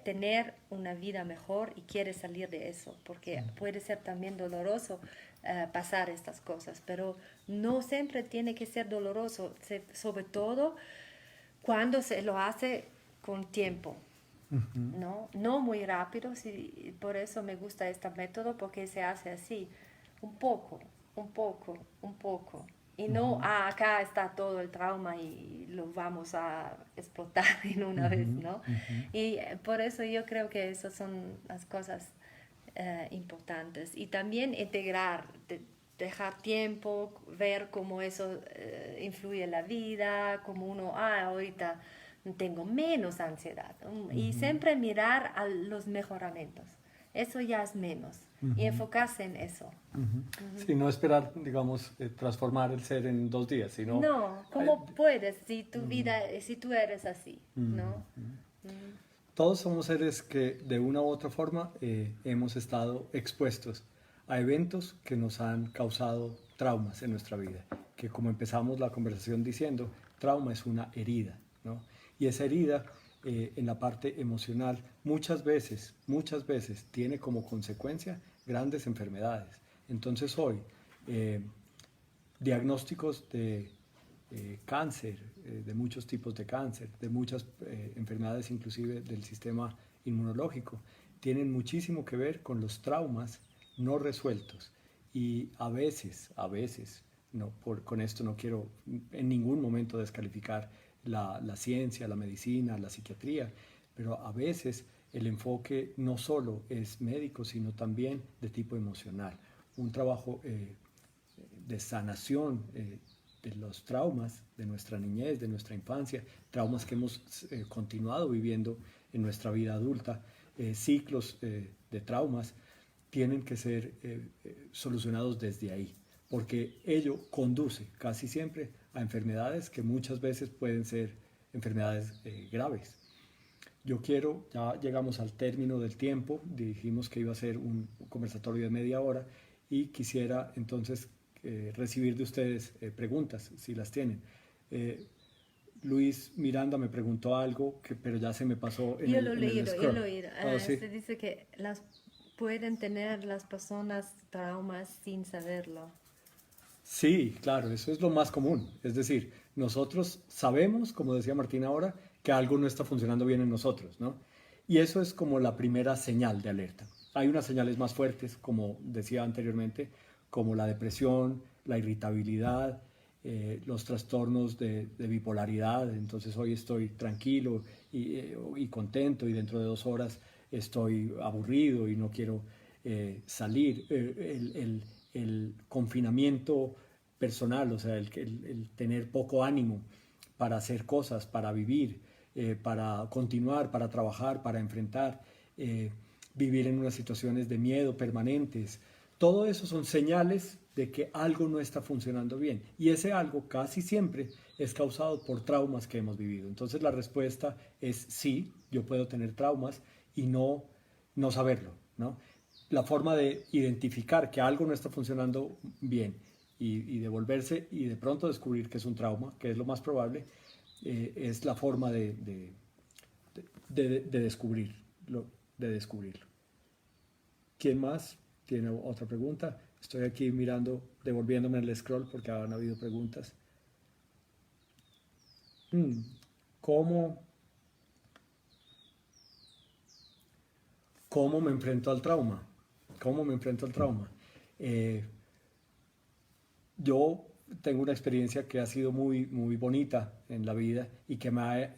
tener una vida mejor y quiere salir de eso, porque puede ser también doloroso pasar estas cosas, pero no siempre tiene que ser doloroso, sobre todo cuando se lo hace con tiempo. No muy rápido, por eso me gusta este método, porque se hace así, un poco, y no, acá está todo el trauma y lo vamos a explotar en una vez, ¿no? Y por eso yo creo que esas son las cosas importantes. Y también integrar, dejar tiempo, ver cómo eso influye en la vida, cómo uno, ahorita tengo menos ansiedad. Y siempre mirar a los mejoramientos. Eso ya es menos. Y enfocarse en eso.
Sí, no esperar, digamos, transformar el ser en 2 días, sino...
No, ¿cómo puedes si tu vida, si tú eres así, ¿no?
Todos somos seres que de una u otra forma hemos estado expuestos a eventos que nos han causado traumas en nuestra vida. Que como empezamos la conversación diciendo, trauma es una herida, ¿no? Y esa herida en la parte emocional muchas veces tiene como consecuencia grandes enfermedades. Entonces hoy, diagnósticos de cáncer, de muchos tipos de cáncer, de muchas enfermedades inclusive del sistema inmunológico, tienen muchísimo que ver con los traumas no resueltos. Y a veces, con esto no quiero en ningún momento descalificar la ciencia, la medicina, la psiquiatría, pero a veces el enfoque no solo es médico, sino también de tipo emocional. Un trabajo de sanación de los traumas de nuestra niñez, de nuestra infancia, traumas que hemos continuado viviendo en nuestra vida adulta, ciclos de traumas, tienen que ser solucionados desde ahí, porque ello conduce casi siempre a enfermedades que muchas veces pueden ser enfermedades graves. Ya llegamos al término del tiempo, dijimos que iba a ser un conversatorio de media hora y quisiera entonces recibir de ustedes preguntas, si las tienen. Luis Miranda me preguntó algo, pero ya se me pasó en el scroll.
Yo lo he oído.
¿Sí?
Se dice que pueden tener las personas traumas sin saberlo.
Sí, claro, eso es lo más común. Es decir, nosotros sabemos, como decía Martín ahora, que algo no está funcionando bien en nosotros, ¿no? Y eso es como la primera señal de alerta. Hay unas señales más fuertes, como decía anteriormente, como la depresión, la irritabilidad, los trastornos de bipolaridad. Entonces hoy estoy tranquilo y contento y dentro de 2 horas estoy aburrido y no quiero salir. El confinamiento personal, o sea, el tener poco ánimo para hacer cosas, para vivir, para continuar, para trabajar, para enfrentar, vivir en unas situaciones de miedo permanentes. Todo eso son señales de que algo no está funcionando bien. Y ese algo casi siempre es causado por traumas que hemos vivido. Entonces la respuesta es sí, yo puedo tener traumas y no saberlo, ¿no? La forma de identificar que algo no está funcionando bien y devolverse y de pronto descubrir que es un trauma, que es lo más probable, es la forma de descubrirlo, de descubrirlo. ¿Quién más tiene otra pregunta? Estoy aquí mirando, devolviéndome el scroll porque han habido preguntas. ¿Cómo me enfrento al trauma? ¿Cómo me enfrento al trauma? Yo tengo una experiencia que ha sido muy, muy bonita en la vida y que me ha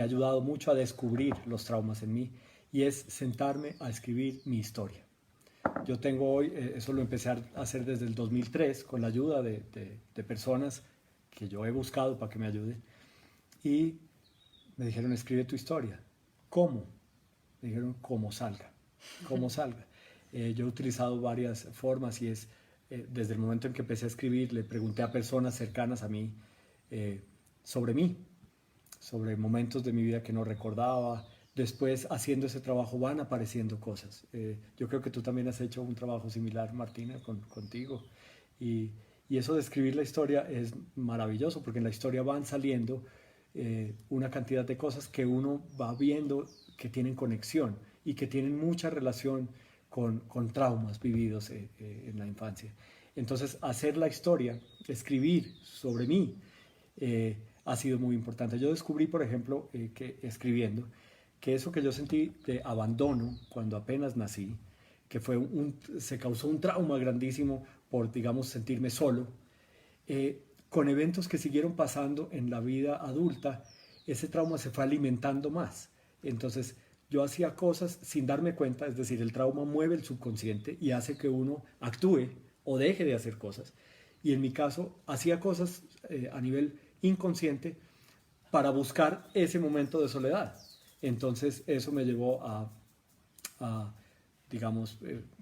ayudado mucho a descubrir los traumas en mí, y es sentarme a escribir mi historia. Yo tengo hoy, eso lo empecé a hacer desde el 2003 con la ayuda de personas que yo he buscado para que me ayuden, y me dijeron, escribe tu historia. ¿Cómo? Me dijeron, como salga, como salga. Yo he utilizado varias formas y es, desde el momento en que empecé a escribir, le pregunté a personas cercanas a mí mí, sobre momentos de mi vida que no recordaba. Después, haciendo ese trabajo, van apareciendo cosas. Yo creo que tú también has hecho un trabajo similar, Martina, contigo. Y, y eso de escribir la historia es maravilloso, porque en la historia van saliendo una cantidad de cosas que uno va viendo que tienen conexión y que tienen mucha relación con traumas vividos en la infancia. Entonces, hacer la historia, escribir sobre mí, ha sido muy importante. Yo descubrí, por ejemplo, que escribiendo, que eso que yo sentí de abandono cuando apenas nací, que se causó un trauma grandísimo por, digamos, sentirme solo, con eventos que siguieron pasando en la vida adulta, ese trauma se fue alimentando más. Entonces, yo hacía cosas sin darme cuenta, es decir, el trauma mueve el subconsciente y hace que uno actúe o deje de hacer cosas. Y en mi caso, hacía cosas a nivel inconsciente para buscar ese momento de soledad. Entonces, eso me llevó digamos,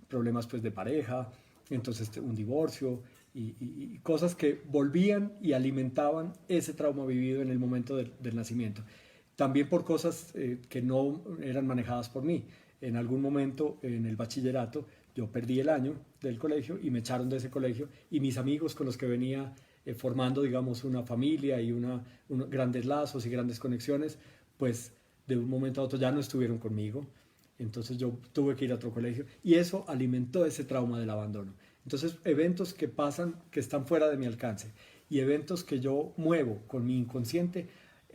problemas pues de pareja, entonces un divorcio y cosas que volvían y alimentaban ese trauma vivido en el momento del nacimiento. También por cosas que no eran manejadas por mí. En algún momento en el bachillerato yo perdí el año del colegio y me echaron de ese colegio, y mis amigos con los que venía formando, digamos, una familia y grandes lazos y grandes conexiones, pues de un momento a otro ya no estuvieron conmigo. Entonces yo tuve que ir a otro colegio y eso alimentó ese trauma del abandono. Entonces, eventos que pasan, que están fuera de mi alcance, y eventos que yo muevo con mi inconsciente,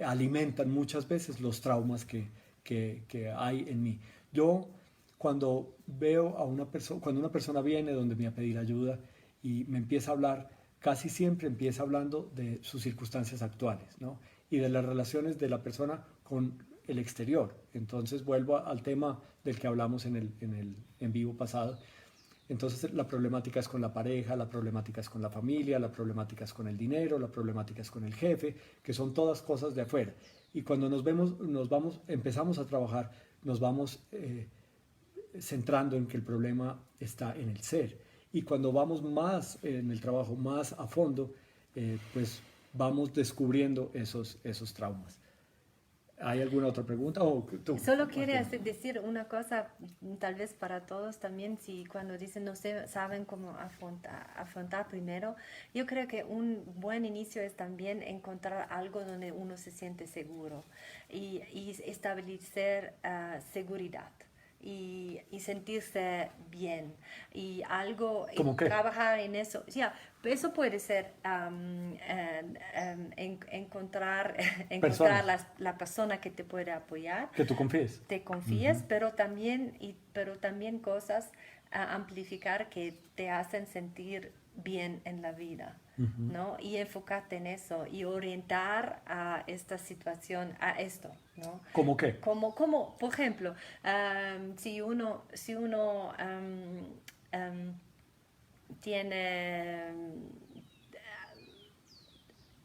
alimentan muchas veces los traumas que hay en mí. Yo, cuando veo a cuando una persona viene donde me a pedir ayuda y me empieza a hablar, casi siempre empieza hablando de sus circunstancias actuales, ¿no? Y de las relaciones de la persona con el exterior. Entonces vuelvo al tema del que hablamos en el en vivo pasado. Entonces la problemática es con la pareja, la problemática es con la familia, la problemática es con el dinero, la problemática es con el jefe, que son todas cosas de afuera. Y cuando empezamos a trabajar, nos vamos centrando en que el problema está en el ser. Y cuando vamos más en el trabajo, más a fondo, pues vamos descubriendo esos traumas. ¿Hay alguna otra pregunta? Tú,
Solo quería decir una cosa, tal vez para todos también, si cuando dicen no saben cómo afrontar primero, yo creo que un buen inicio es también encontrar algo donde uno se siente seguro y establecer seguridad. Y sentirse bien y algo
¿Cómo qué?
trabajar en eso. Ya, eso puede ser encontrar la persona que te puede apoyar,
Que tú confíes.
te confíes, pero también cosas a amplificar que te hacen sentir bien en la vida, ¿no? Y enfocarte en eso y orientar a esta situación, a esto, ¿no?
¿Cómo qué?
Como por ejemplo, si uno tiene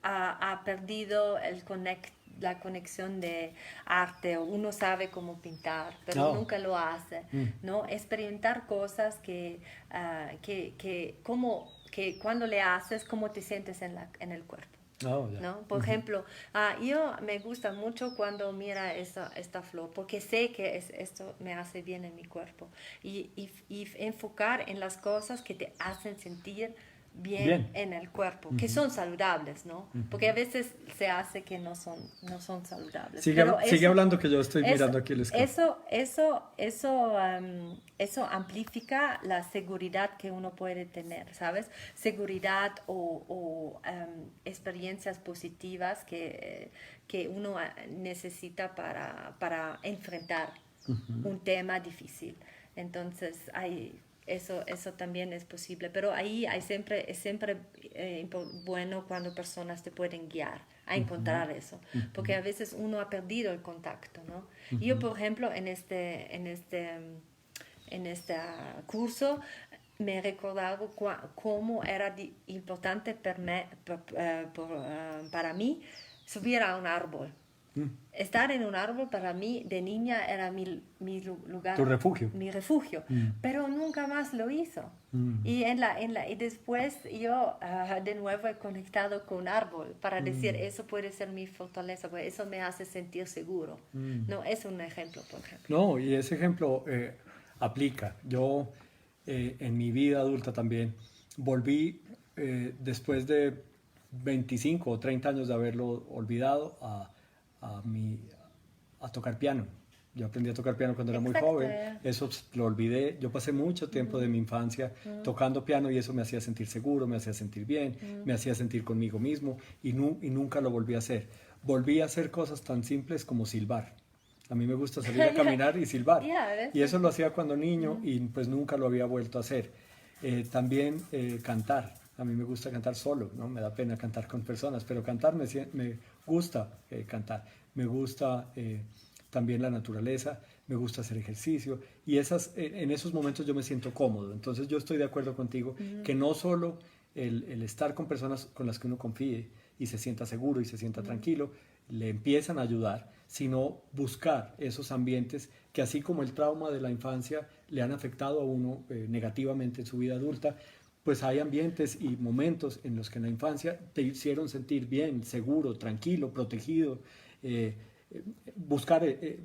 ha perdido la conexión de arte, o uno sabe cómo pintar, pero nunca lo hace, ¿no? Experimentar cosas que cuando le haces, cómo te sientes en el cuerpo.
Oh, ya.
¿no? Por ejemplo, yo me gusta mucho cuando mira esta flor, porque sé que esto me hace bien en mi cuerpo. Y enfocar en las cosas que te hacen sentir bien
Bien.
en el cuerpo, que son saludables, ¿no? Porque a veces se hace que no son saludables. Pero
Sigue
eso,
hablando que yo estoy
eso,
mirando aquí el escape.
eso amplifica la seguridad que uno puede tener, ¿sabes? Seguridad o experiencias positivas que uno necesita para enfrentar un tema difícil. Entonces, eso también es posible, pero ahí es siempre bueno cuando personas te pueden guiar a encontrar eso, porque a veces uno ha perdido el contacto, ¿no? Y yo, por ejemplo, en este curso me he recordado cómo era importante para mí subir a un árbol. Estar en un árbol para mí de niña era mi lugar,
Tu refugio.
mi refugio, pero nunca más lo hizo.
Mm.
Y después yo de nuevo he conectado con un árbol para decir, eso puede ser mi fortaleza, porque eso me hace sentir seguro. No, es un ejemplo, por ejemplo.
No, y ese ejemplo aplica. Yo en mi vida adulta también volví después de 25 o 30 años de haberlo olvidado a tocar piano. Yo aprendí a tocar piano cuando era muy
Exacto,
joven,
ya.
eso lo olvidé. Yo pasé mucho tiempo de mi infancia tocando piano y eso me hacía sentir seguro, me hacía sentir bien, me hacía sentir conmigo mismo y nunca lo volví a hacer. Volví a hacer cosas tan simples como silbar. A mí me gusta salir a caminar y silbar.
Yeah,
Y eso lo hacía cuando niño y pues nunca lo había vuelto a hacer. También cantar. A mí me gusta cantar solo, ¿no? Me da pena cantar con personas, pero cantar me gusta cantar. Me gusta también la naturaleza, me gusta hacer ejercicio y en esos momentos yo me siento cómodo. Entonces yo estoy de acuerdo contigo que no solo el estar con personas con las que uno confíe y se sienta seguro y se sienta tranquilo, le empiezan a ayudar, sino buscar esos ambientes que así como el trauma de la infancia le han afectado a uno negativamente en su vida adulta, pues hay ambientes y momentos en los que en la infancia te hicieron sentir bien, seguro, tranquilo, protegido,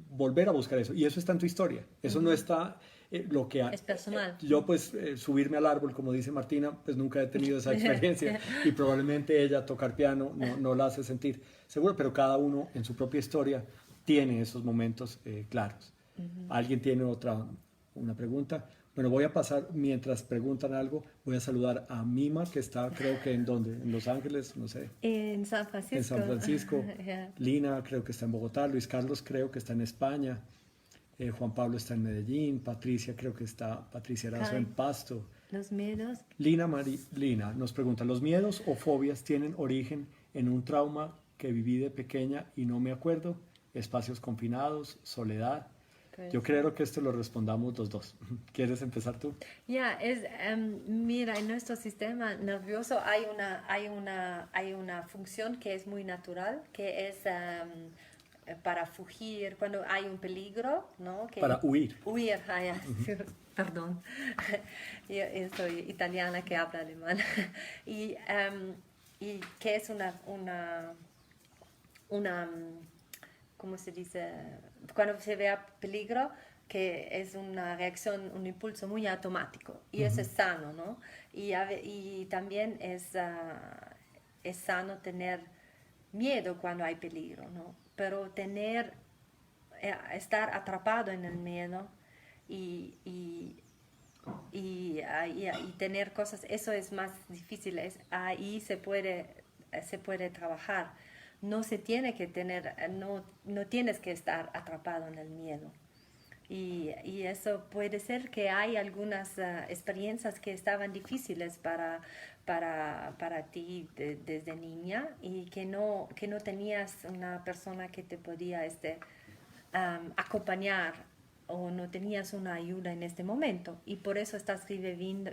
volver a buscar eso. Y eso está en tu historia. Eso no está lo que...
Es personal.
Yo pues subirme al árbol, como dice Martina, pues nunca he tenido esa experiencia y probablemente ella tocar piano no la hace sentir seguro, pero cada uno en su propia historia tiene esos momentos claros. ¿Alguien tiene una pregunta? Bueno, voy a pasar, mientras preguntan algo, voy a saludar a Mima, que está creo que en donde, en Los Ángeles, no sé.
En San Francisco.
En San Francisco.
Yeah.
Lina creo que está en Bogotá, Luis Carlos creo que está en España, Juan Pablo está en Medellín, Patricia Erazo en Pasto.
Los miedos.
Lina nos pregunta, ¿los miedos o fobias tienen origen en un trauma que viví de pequeña y no me acuerdo? Espacios confinados, soledad. Yo creo que esto lo respondamos los dos. ¿Quieres empezar tú?
Mira, en nuestro sistema nervioso hay una función que es muy natural, que es para fugir cuando hay un peligro, ¿no?
Para huir.
Huir, perdón. Yo soy italiana que habla alemán. y que es una ¿cómo se dice? Cuando se vea peligro, que es una reacción, un impulso muy automático. Y eso es sano, ¿no? Y también es sano tener miedo cuando hay peligro, ¿no? Pero estar atrapado en el miedo y tener cosas, eso es más difícil. Ahí se puede trabajar. No se tiene que no tienes que estar atrapado en el miedo. Y eso puede ser que hay algunas experiencias que estaban difíciles para ti desde niña y que no tenías una persona que te podía acompañar o no tenías una ayuda en este momento y por eso estás reviviendo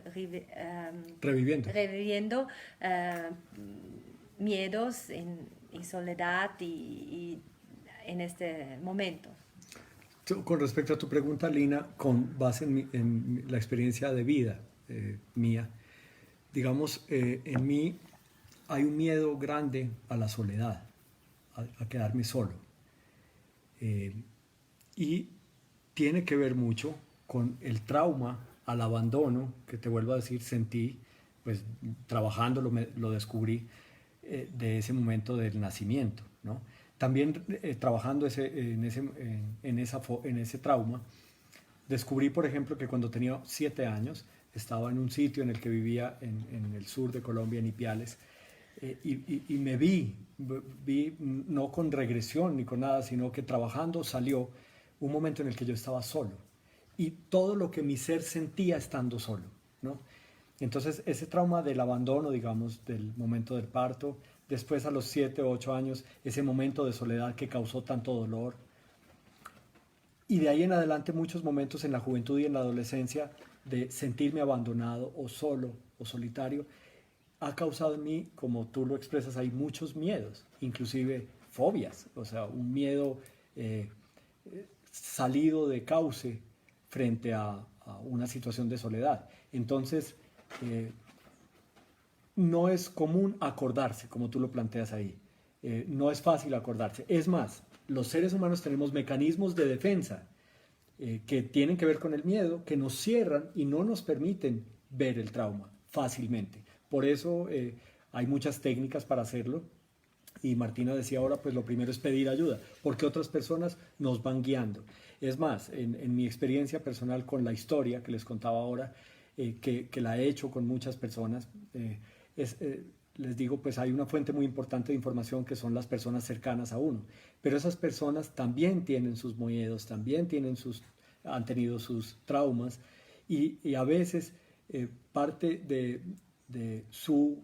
miedos y soledad y en este momento.
Con respecto a tu pregunta, Lina, con base en la experiencia de vida mía, digamos, en mí hay un miedo grande a la soledad, a quedarme solo. Y tiene que ver mucho con el trauma al abandono, que te vuelvo a decir, sentí, pues trabajando lo descubrí, de ese momento del nacimiento, ¿no? También trabajando en ese trauma, descubrí, por ejemplo, que cuando tenía 7 años, estaba en un sitio en el que vivía en el sur de Colombia, en Ipiales, y me vi no con regresión ni con nada, sino que trabajando salió un momento en el que yo estaba solo y todo lo que mi ser sentía estando solo, ¿no? Entonces ese trauma del abandono, digamos, del momento del parto, después a los 7 o 8 años, ese momento de soledad que causó tanto dolor, y de ahí en adelante muchos momentos en la juventud y en la adolescencia de sentirme abandonado o solo o solitario, ha causado en mí, como tú lo expresas ahí, muchos miedos, inclusive fobias, o sea, un miedo salido de cauce frente a una situación de soledad. Entonces, no es común acordarse, como tú lo planteas ahí. No es fácil acordarse. Es más, los seres humanos tenemos mecanismos de defensa que tienen que ver con el miedo, que nos cierran y no nos permiten ver el trauma fácilmente. Por eso hay muchas técnicas para hacerlo. Y Martina decía ahora, pues lo primero es pedir ayuda, porque otras personas nos van guiando. Es más, en mi experiencia personal con la historia que les contaba ahora, que la he hecho con muchas personas, les digo, pues hay una fuente muy importante de información que son las personas cercanas a uno. Pero esas personas también tienen sus miedos, también han tenido sus traumas y a veces parte de su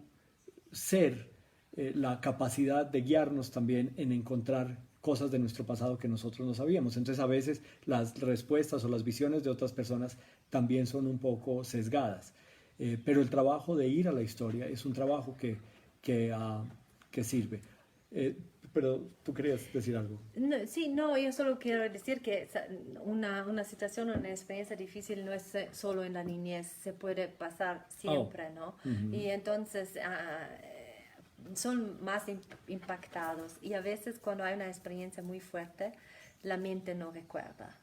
ser, la capacidad de guiarnos también en encontrar cosas de nuestro pasado que nosotros no sabíamos. Entonces a veces las respuestas o las visiones de otras personas también son un poco sesgadas. Pero el trabajo de ir a la historia es un trabajo que sirve. Pero tú querías decir algo.
No, sí, no, yo solo quiero decir que una situación, una experiencia difícil no es solo en la niñez, se puede pasar siempre, ¿no? Y entonces son más impactados y a veces cuando hay una experiencia muy fuerte, la mente no recuerda,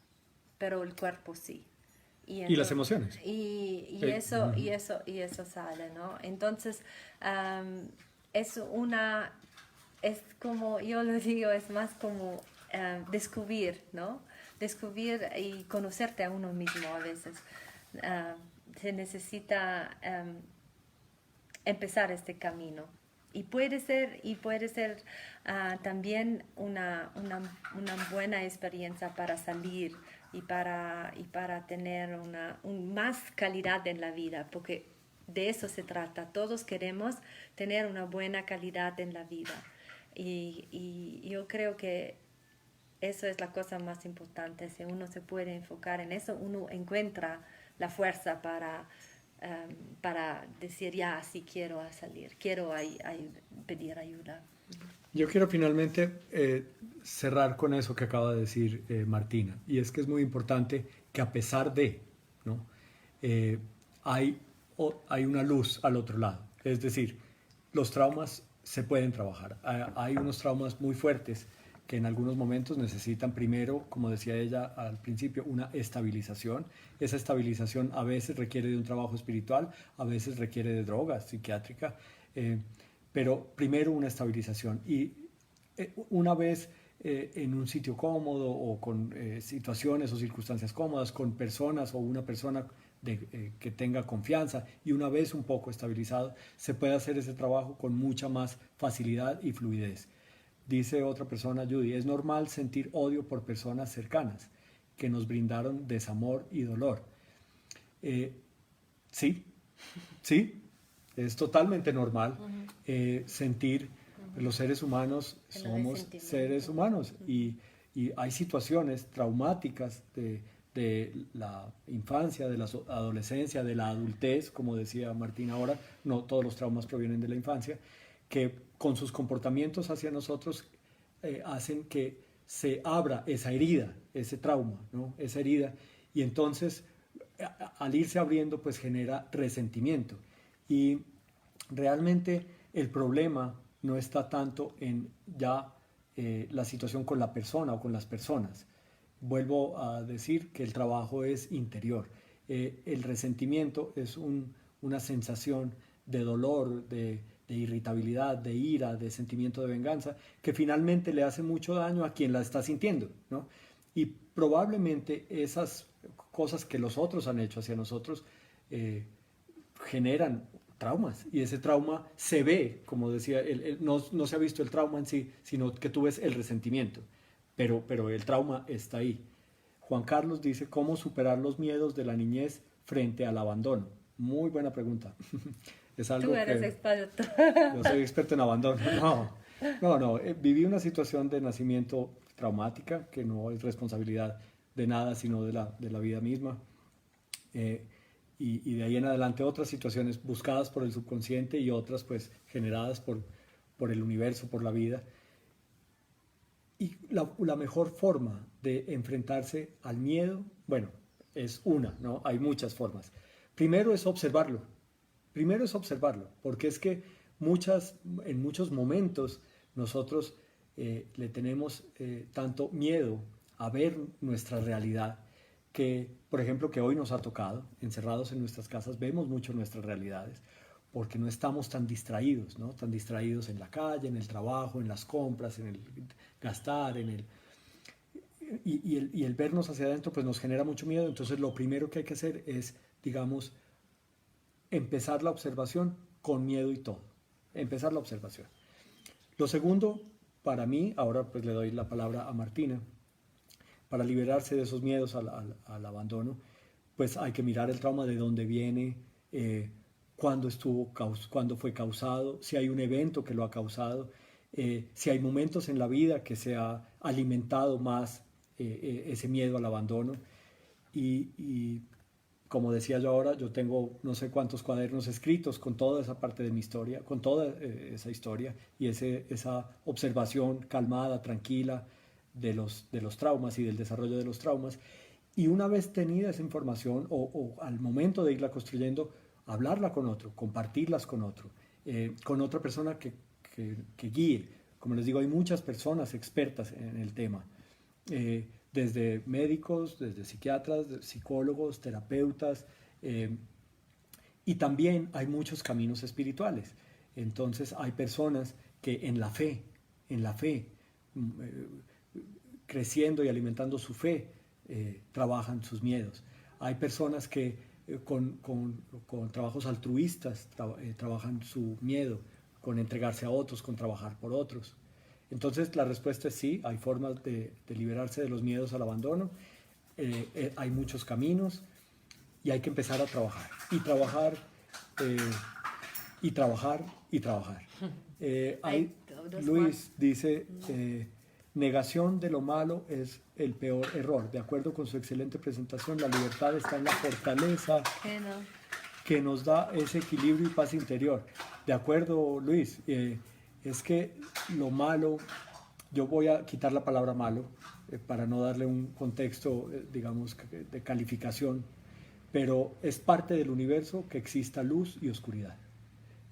pero el cuerpo sí.
Y las emociones.
Y eso sale, ¿no? Entonces, es como, yo lo digo, es más como descubrir, ¿no? Descubrir y conocerte a uno mismo a veces. Se necesita empezar este camino. Y puede ser también una buena experiencia para salir y para tener más calidad en la vida, porque de eso se trata. Todos queremos tener una buena calidad en la vida. Y yo creo que eso es la cosa más importante. Si uno se puede enfocar en eso, uno encuentra la fuerza para decir, ya, sí quiero salir, quiero pedir ayuda.
Yo quiero finalmente cerrar con eso que acaba de decir Martina, y es que es muy importante que a pesar de, ¿no? Hay una luz al otro lado, es decir, los traumas se pueden trabajar. Hay unos traumas muy fuertes que en algunos momentos necesitan primero, como decía ella al principio, una estabilización. Esa estabilización a veces requiere de un trabajo espiritual, a veces requiere de droga psiquiátrica, pero primero una estabilización. Y una vez en un sitio cómodo o con situaciones o circunstancias cómodas, con personas o una persona que tenga confianza, y una vez un poco estabilizado, se puede hacer ese trabajo con mucha más facilidad y fluidez. Dice otra persona, Judy, es normal sentir odio por personas cercanas que nos brindaron desamor y dolor. Sí, es totalmente normal sentir. Los seres humanos somos seres humanos y hay situaciones traumáticas de la infancia, de la adolescencia, de la adultez, como decía Martín ahora, no todos los traumas provienen de la infancia, que con sus comportamientos hacia nosotros hacen que se abra esa herida, ese trauma, ¿no? Esa herida, y entonces al irse abriendo pues genera resentimiento y realmente el problema no está tanto en ya la situación con la persona o con las personas. Vuelvo a decir que el trabajo es interior. El resentimiento es una sensación de dolor, de irritabilidad, de ira, de sentimiento de venganza, que finalmente le hace mucho daño a quien la está sintiendo, ¿no? Y probablemente esas cosas que los otros han hecho hacia nosotros generan traumas, y ese trauma se ve, como decía, no se ha visto el trauma en sí, sino que tú ves el resentimiento, pero el trauma está ahí. Juan Carlos dice, ¿cómo superar los miedos de la niñez frente al abandono? Muy buena pregunta. Es algo
Tú eres
que
experto.
yo soy experto en abandono. No. Viví una situación de nacimiento traumática que no es responsabilidad de nada, sino de la vida misma. Y de ahí en adelante otras situaciones buscadas por el subconsciente y otras pues generadas por el universo, por la vida. Y la mejor forma de enfrentarse al miedo, bueno, es una, ¿no? Hay muchas formas. Primero es observarlo. Primero es observarlo, porque es que en muchos momentos nosotros le tenemos tanto miedo a ver nuestra realidad que, por ejemplo, que hoy nos ha tocado, encerrados en nuestras casas, vemos mucho nuestras realidades, porque no estamos tan distraídos, ¿no? Tan distraídos en la calle, en el trabajo, en las compras, en el gastar, y el vernos hacia adentro pues nos genera mucho miedo. Entonces lo primero que hay que hacer es, digamos, empezar la observación con miedo y todo. Empezar la observación. Lo segundo, para mí, ahora pues le doy la palabra a Martina, para liberarse de esos miedos al abandono, pues hay que mirar el trauma, de dónde viene, cuándo fue causado, si hay un evento que lo ha causado, si hay momentos en la vida que se ha alimentado más ese miedo al abandono. Y como decía yo ahora, yo tengo no sé cuántos cuadernos escritos con toda esa parte de mi historia, con toda esa historia y esa observación calmada, tranquila de los traumas y del desarrollo de los traumas. Y una vez tenida esa información o al momento de irla construyendo, hablarla con otro, compartirlas con otra persona que guíe. Como les digo, hay muchas personas expertas en el tema. Desde médicos, desde psiquiatras, psicólogos, terapeutas, y también hay muchos caminos espirituales. Entonces hay personas que en la fe, creciendo y alimentando su fe, trabajan sus miedos. Hay personas que con trabajos altruistas trabajan su miedo, con entregarse a otros, con trabajar por otros. Entonces la respuesta es sí, hay formas de liberarse de los miedos al abandono, hay muchos caminos y hay que empezar a trabajar y trabajar y trabajar y trabajar. Luis dice, negación de lo malo es el peor error. De acuerdo con su excelente presentación, la libertad está en la fortaleza que nos da ese equilibrio y paz interior. De acuerdo, Luis. Es que lo malo, yo voy a quitar la palabra malo para no darle un contexto, digamos, de calificación, pero es parte del universo que exista luz y oscuridad,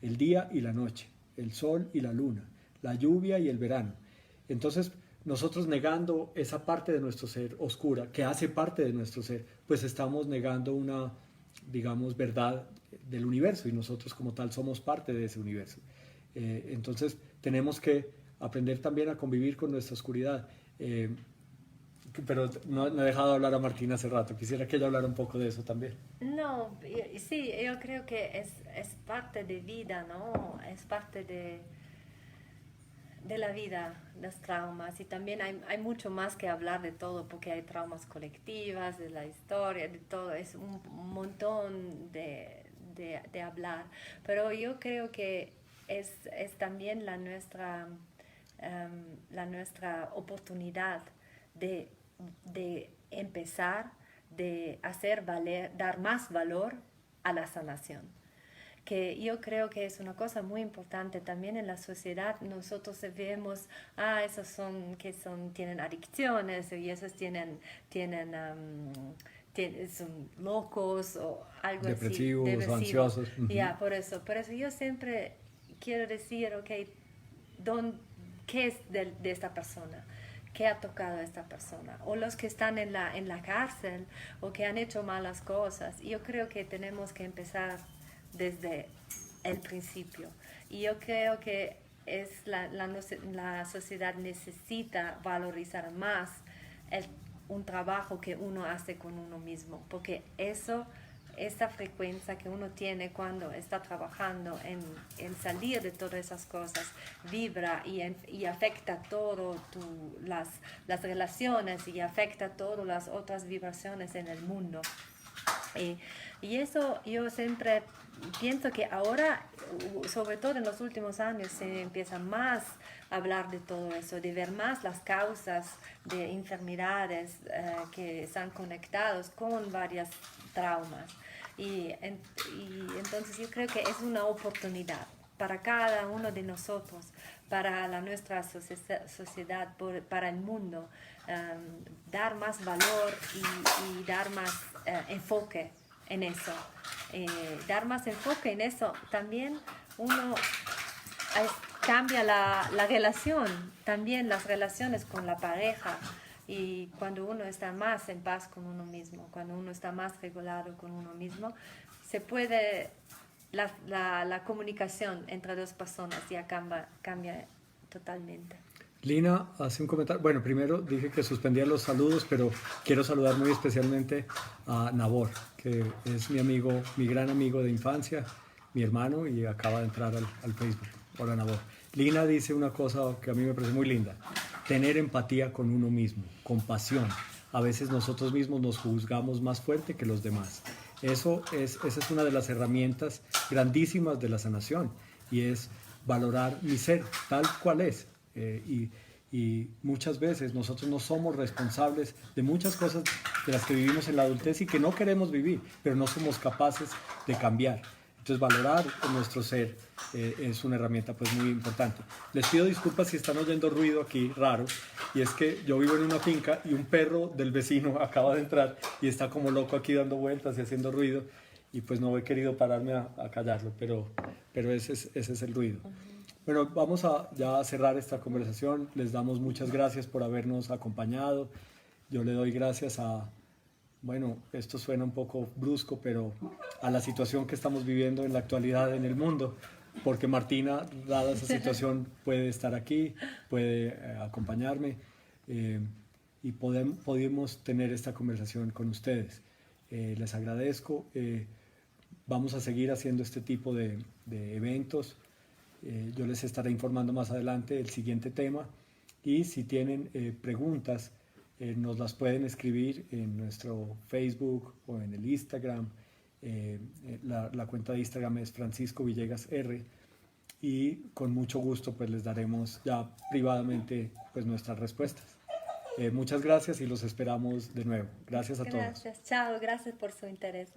el día y la noche, el sol y la luna, la lluvia y el verano. Entonces, nosotros negando esa parte de nuestro ser oscura, que hace parte de nuestro ser, pues estamos negando una, digamos, verdad del universo, y nosotros como tal somos parte de ese universo. Entonces tenemos que aprender también a convivir con nuestra oscuridad. Pero no he dejado hablar a Martina hace rato. Quisiera que ella hablara un poco de eso también.
No, sí, yo creo que es parte de vida, ¿no? Es parte de la vida, los traumas. Y también hay mucho más que hablar de todo, porque hay traumas colectivas, de la historia, de todo. Es un montón de hablar. Pero yo creo que es también la nuestra oportunidad de empezar, de hacer valer, dar más valor a la sanación. Que yo creo que es una cosa muy importante también en la sociedad. Nosotros vemos, esos tienen adicciones y esos son locos o algo
depresivos,
así.
O ansiosos.
Por eso yo siempre quiero decir, ok, ¿qué es de esta persona? ¿Qué ha tocado a esta persona? O los que están en la cárcel o que han hecho malas cosas. Yo creo que tenemos que empezar desde el principio. Y yo creo que la sociedad necesita valorizar más un trabajo que uno hace con uno mismo, porque esta frecuencia que uno tiene cuando está trabajando en salir de todas esas cosas, vibra y afecta todo las relaciones y afecta todas las otras vibraciones en el mundo. Y eso yo siempre pienso que ahora, sobre todo en los últimos años, se empieza más a hablar de todo eso, de ver más las causas de enfermedades que están conectados con varios traumas. Y entonces yo creo que es una oportunidad para cada uno de nosotros, para nuestra sociedad, para el mundo, dar más valor y dar más enfoque en eso. Dar más enfoque en eso también uno cambia la relación, también las relaciones con la pareja. Y cuando uno está más en paz con uno mismo, cuando uno está más regulado con uno mismo, se puede, la comunicación entre dos personas ya cambia totalmente.
Lina hace un comentario. Bueno, primero dije que suspendía los saludos, pero quiero saludar muy especialmente a Nabor, que es mi amigo, mi gran amigo de infancia, mi hermano, y acaba de entrar al Facebook. Hola, Nabor. Lina dice una cosa que a mí me parece muy linda: tener empatía con uno mismo, compasión. A veces nosotros mismos nos juzgamos más fuerte que los demás. Esa es una de las herramientas grandísimas de la sanación, y es valorar mi ser tal cual es. Y muchas veces nosotros no somos responsables de muchas cosas de las que vivimos en la adultez y que no queremos vivir, pero no somos capaces de cambiar. Entonces valorar nuestro ser es una herramienta pues muy importante. Les pido disculpas si están oyendo ruido aquí raro, y es que yo vivo en una finca y un perro del vecino acaba de entrar y está como loco aquí dando vueltas y haciendo ruido, y pues no he querido pararme a callarlo, pero ese es el ruido. Bueno, vamos ya a cerrar esta conversación. Les damos muchas gracias por habernos acompañado. Yo le doy gracias bueno, esto suena un poco brusco, pero a la situación que estamos viviendo en la actualidad en el mundo, porque Martina, dada esa situación, puede estar aquí, puede acompañarme, y podemos tener esta conversación con ustedes. Les agradezco. Vamos a seguir haciendo este tipo de eventos. Yo les estaré informando más adelante del siguiente tema, y si tienen preguntas, nos las pueden escribir en nuestro Facebook o en el Instagram. La cuenta de Instagram es Francisco Villegas R, y con mucho gusto pues les daremos ya privadamente pues nuestras respuestas. Muchas gracias y los esperamos de nuevo. Gracias a todos.
Gracias, chao, gracias por su interés.